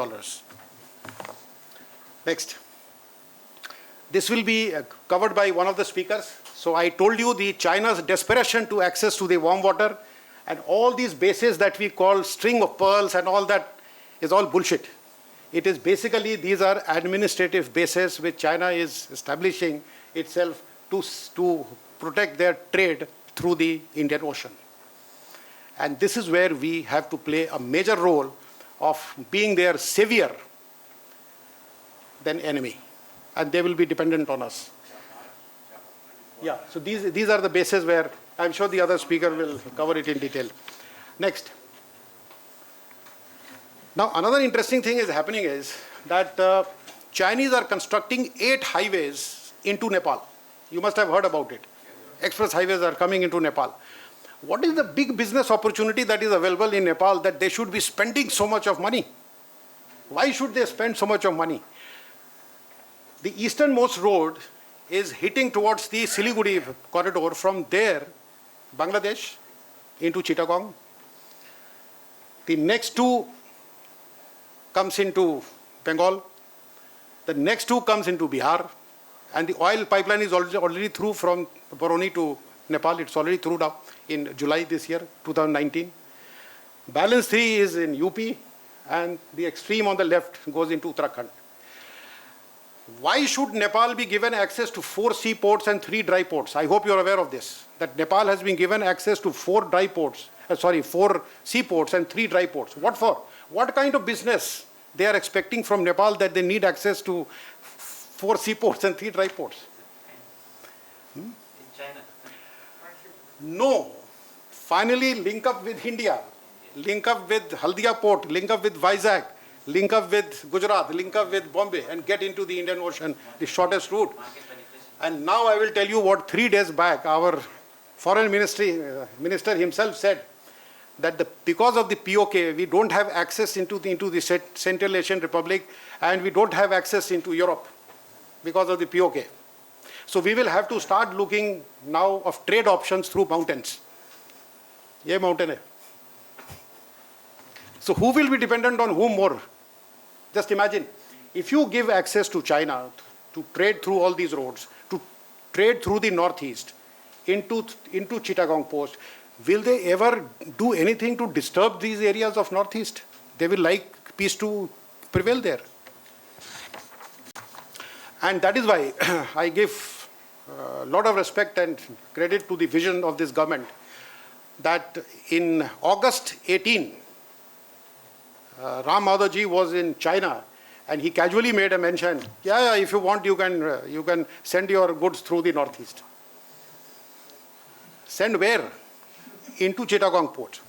Next. This will be covered by one of the speakers. So I told you the China's desperation to access to the warm water, and all these bases that we call string of pearls and all that is all bullshit. It is basically, these are administrative bases which China is establishing itself to protect their trade through the Indian Ocean. And this is where we have to play a major role of being their savior than enemy. And they will be dependent on us. Yeah, so these are the bases where I'm sure the other speaker will cover it in detail. Next. Now, another interesting thing is happening is that Chinese are constructing 8 highways into Nepal. You must have heard about it. Express highways are coming into Nepal. What is the big business opportunity that is available in Nepal that they should be spending so much of money? Why should they spend so much of money? The easternmost road is hitting towards the Siliguri corridor. From there, Bangladesh into Chittagong. The next 2 comes into Bengal. The next 2 comes into Bihar. And the oil pipeline is already through from Baroni to Nepal. It's already through now in July this year, 2019. Balance 3 is in UP, and the extreme on the left goes into Uttarakhand. Why should Nepal be given access to 4 seaports and 3 dry ports? I hope you're aware of this, that Nepal has been given access to 4 seaports and 3 dry ports. What for? What kind of business they are expecting from Nepal that they need access to 4 seaports and 3 dry ports? In China. No. Finally, link up with India, link up with Haldia port, link up with Vizag, link up with Gujarat, link up with Bombay, and get into the Indian Ocean, the shortest route. And now I will tell you what 3 days back our foreign minister himself said, that because of the POK, we don't have access into the Central Asian Republic, and we don't have access into Europe because of the POK. So we will have to start looking now of trade options through mountains. Ye mountain hai. So who will be dependent on whom more? Just imagine, if you give access to China to trade through all these roads, to trade through the northeast into Chittagong Post, will they ever do anything to disturb these areas of northeast? They will like peace to prevail there. And that is why I give a lot of respect and credit to the vision of this government, that in August 18, Ram Madhavji was in China, and he casually made a mention, yeah, if you want, you can send your goods through the northeast. Send where? Into Chittagong port.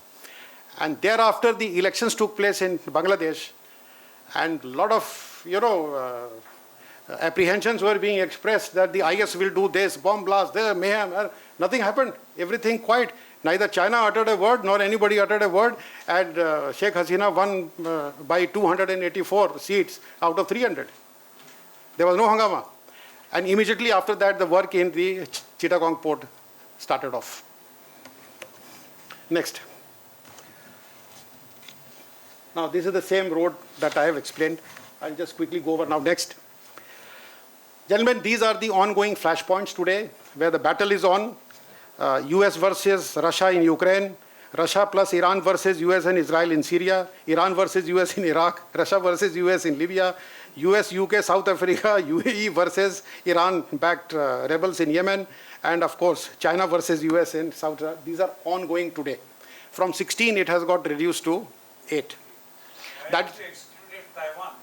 And thereafter the elections took place in Bangladesh, And a lot of, apprehensions were being expressed that the IS will do this, bomb blast, there, mayhem. Nothing happened. Everything quiet. Neither China uttered a word nor anybody uttered a word. And Sheikh Hasina won by 284 seats out of 300. There was no hangama. And immediately after that, the work in the Chittagong port started off. Next. Now, this is the same road that I have explained. I'll just quickly go over now. Next. Gentlemen, these are the ongoing flashpoints today, where the battle is on. US versus Russia in Ukraine, Russia plus Iran versus US and Israel in Syria, Iran versus US in Iraq, Russia versus US in Libya, US, UK, South Africa, UAE versus Iran-backed rebels in Yemen, and of course, China versus US in South. These are ongoing today. From 16, it has got reduced to 8. That Excluded Taiwan.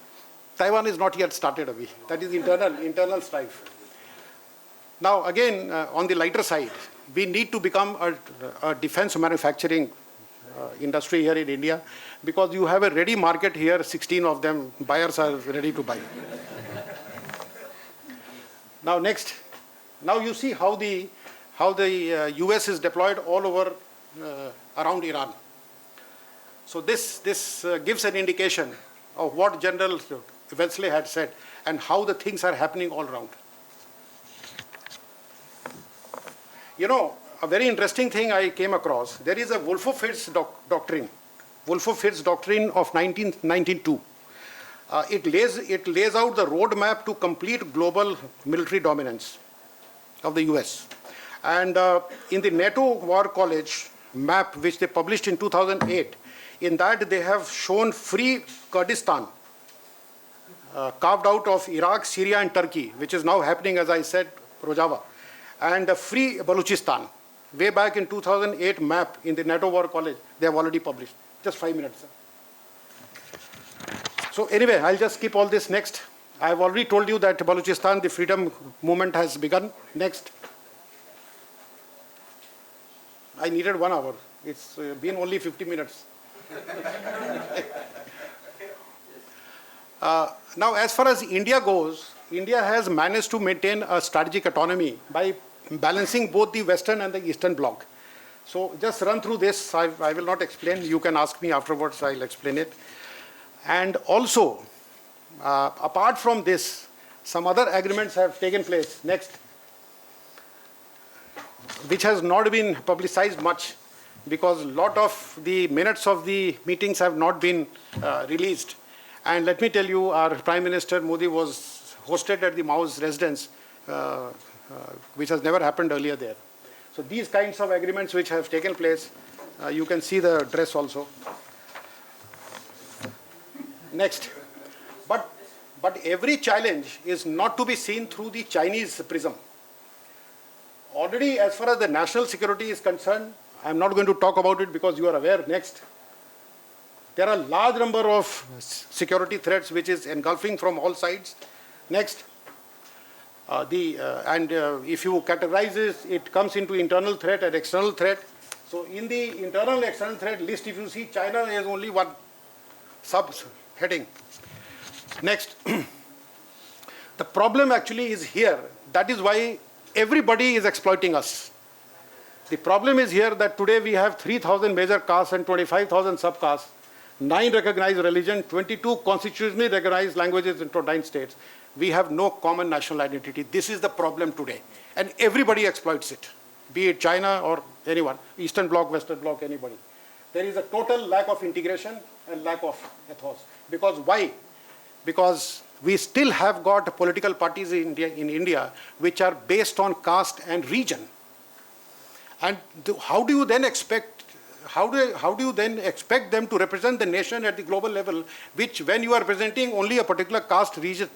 Taiwan is not yet started, Abhi. That is internal strife. Now, again, on the lighter side, we need to become a defense manufacturing industry here in India, because you have a ready market here, 16 of them, buyers are ready to buy. Now, next. Now you see how the US is deployed all over around Iran. So this gives an indication of what General Wellesley had said and how the things are happening all around. A very interesting thing I came across, there is a Wolfowitz doctrine, Wolfowitz doctrine of 1992. It lays out the roadmap to complete global military dominance of the US. And in the NATO War College map, which they published in 2008, in that they have shown free Kurdistan, carved out of Iraq, Syria, and Turkey, which is now happening, as I said, Rojava, and free Balochistan. Way back in 2008 map in the NATO War College, they have already published. Just 5 minutes. Sir. So anyway, I'll just skip all this. Next. I have already told you that Balochistan, the freedom movement has begun. Next. I needed 1 hour. It's been only 50 minutes. Now, as far as India goes, India has managed to maintain a strategic autonomy by balancing both the Western and the Eastern Bloc. So just run through this. I will not explain. You can ask me afterwards. I'll explain it. And also, apart from this, some other agreements have taken place. Next. Which has not been publicized much, because a lot of the minutes of the meetings have not been released. And let me tell you, our Prime Minister Modi was hosted at the Mao's residence, which has never happened earlier there. So these kinds of agreements which have taken place, you can see the address also. Next. But every challenge is not to be seen through the Chinese prism. Already, as far as the national security is concerned, I'm not going to talk about it because you are aware. Next. There are a large number of security threats which is engulfing from all sides. Next. If you categorize this, it comes into internal threat and external threat. So in the internal and external threat list, if you see, China is only one sub-heading. Next. The problem actually is here. That is why everybody is exploiting us. The problem is here that today we have 3,000 major castes and 25,000 sub-castes, 9 recognized religions, 22 constitutionally recognized languages in 9 states. We have no common national identity. This is the problem today. And everybody exploits it, be it China or anyone, Eastern Bloc, Western Bloc, anybody. There is a total lack of integration and lack of ethos. Because why? Because we still have got political parties in India which are based on caste and region. And how do you then expect them to represent the nation at the global level, which when you are representing only a particular caste region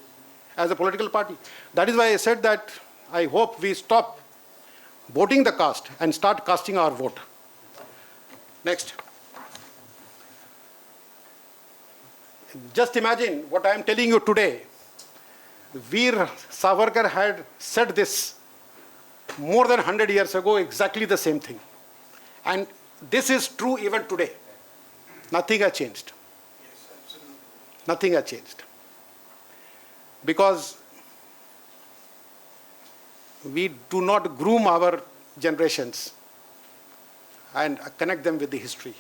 as a political party? That is why I said that I hope we stop voting the caste and start casting our vote. Next. Just imagine what I am telling you today. Veer Savarkar had said this more than 100 years ago, exactly the same thing. And this is true even today. Nothing has changed. Nothing has changed. Because we do not groom our generations and connect them with the history.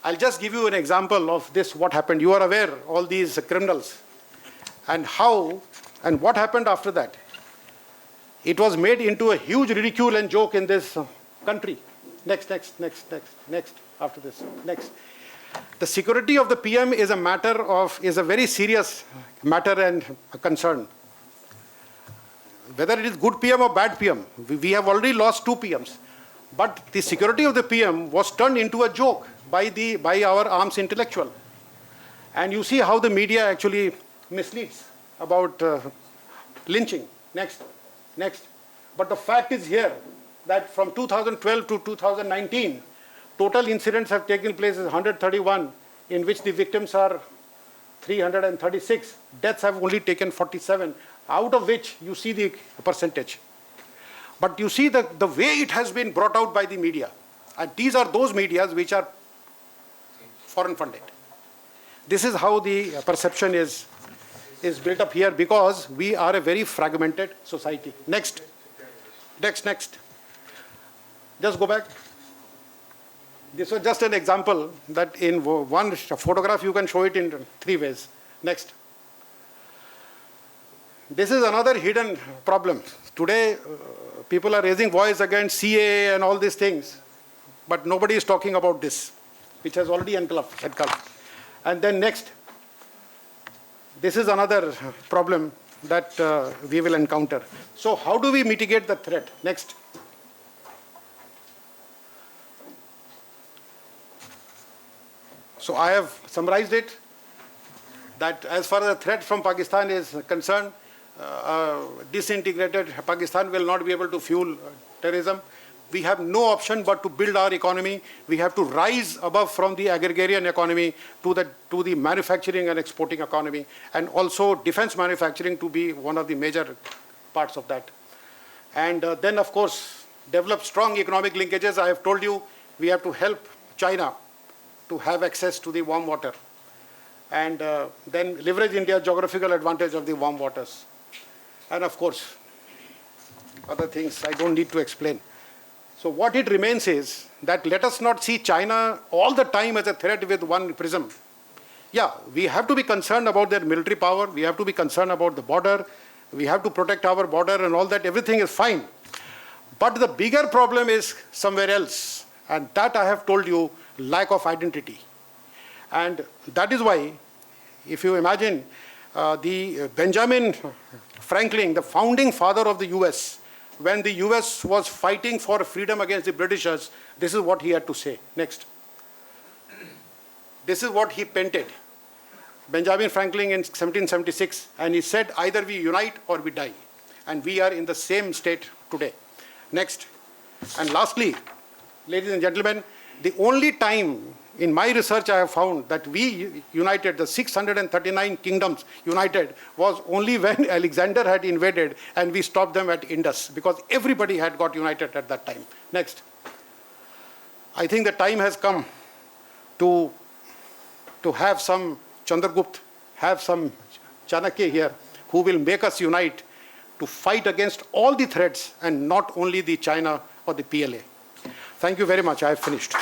I'll just give you an example of this, what happened. You are aware, all these criminals, and how, and what happened after that. It was made into a huge ridicule and joke in this country. Next, after this, next. The security of the PM is a very serious matter and a concern. Whether it is good PM or bad PM, we have already lost 2 PMs. But the security of the PM was turned into a joke by our arms intellectual. And you see how the media actually misleads about lynching. Next. But the fact is here that from 2012 to 2019, total incidents have taken place as 131, in which the victims are 336. Deaths have only taken 47, out of which you see the percentage. But you see the way it has been brought out by the media. And these are those medias which are foreign funded. This is how the perception is built up here, because we are a very fragmented society. Next. Just go back. This was just an example that in one photograph you can show it in 3 ways. Next. This is another hidden problem. Today, people are raising voice against CAA and all these things, but nobody is talking about this, which has already engulfed. And then next, this is another problem that we will encounter. So how do we mitigate the threat? Next. So I have summarized it, that as far as the threat from Pakistan is concerned, disintegrated Pakistan will not be able to fuel terrorism. We have no option but to build our economy. We have to rise above from the agrarian economy to the manufacturing and exporting economy, and also defense manufacturing to be one of the major parts of that. And then, of course, develop strong economic linkages. I have told you, we have to help China to have access to the warm water, and then leverage India's geographical advantage of the warm waters. And of course, other things I don't need to explain. So what it remains is that let us not see China all the time as a threat with one prism. Yeah, we have to be concerned about their military power. We have to be concerned about the border. We have to protect our border and all that. Everything is fine. But the bigger problem is somewhere else. And that I have told you, lack of identity. And that is why, if you imagine the Benjamin Franklin, the founding father of the US, when the US was fighting for freedom against the Britishers, this is what he had to say. Next. This is what he painted. Benjamin Franklin in 1776, and he said, either we unite or we die. And we are in the same state today. Next. And lastly, ladies and gentlemen, the only time in my research I have found that we united, the 639 kingdoms united, was only when Alexander had invaded and we stopped them at Indus, because everybody had got united at that time. Next. I think the time has come to have some Chandragupta, have some Chanakya here, who will make us unite to fight against all the threats and not only the China or the PLA. Thank you very much. I have finished.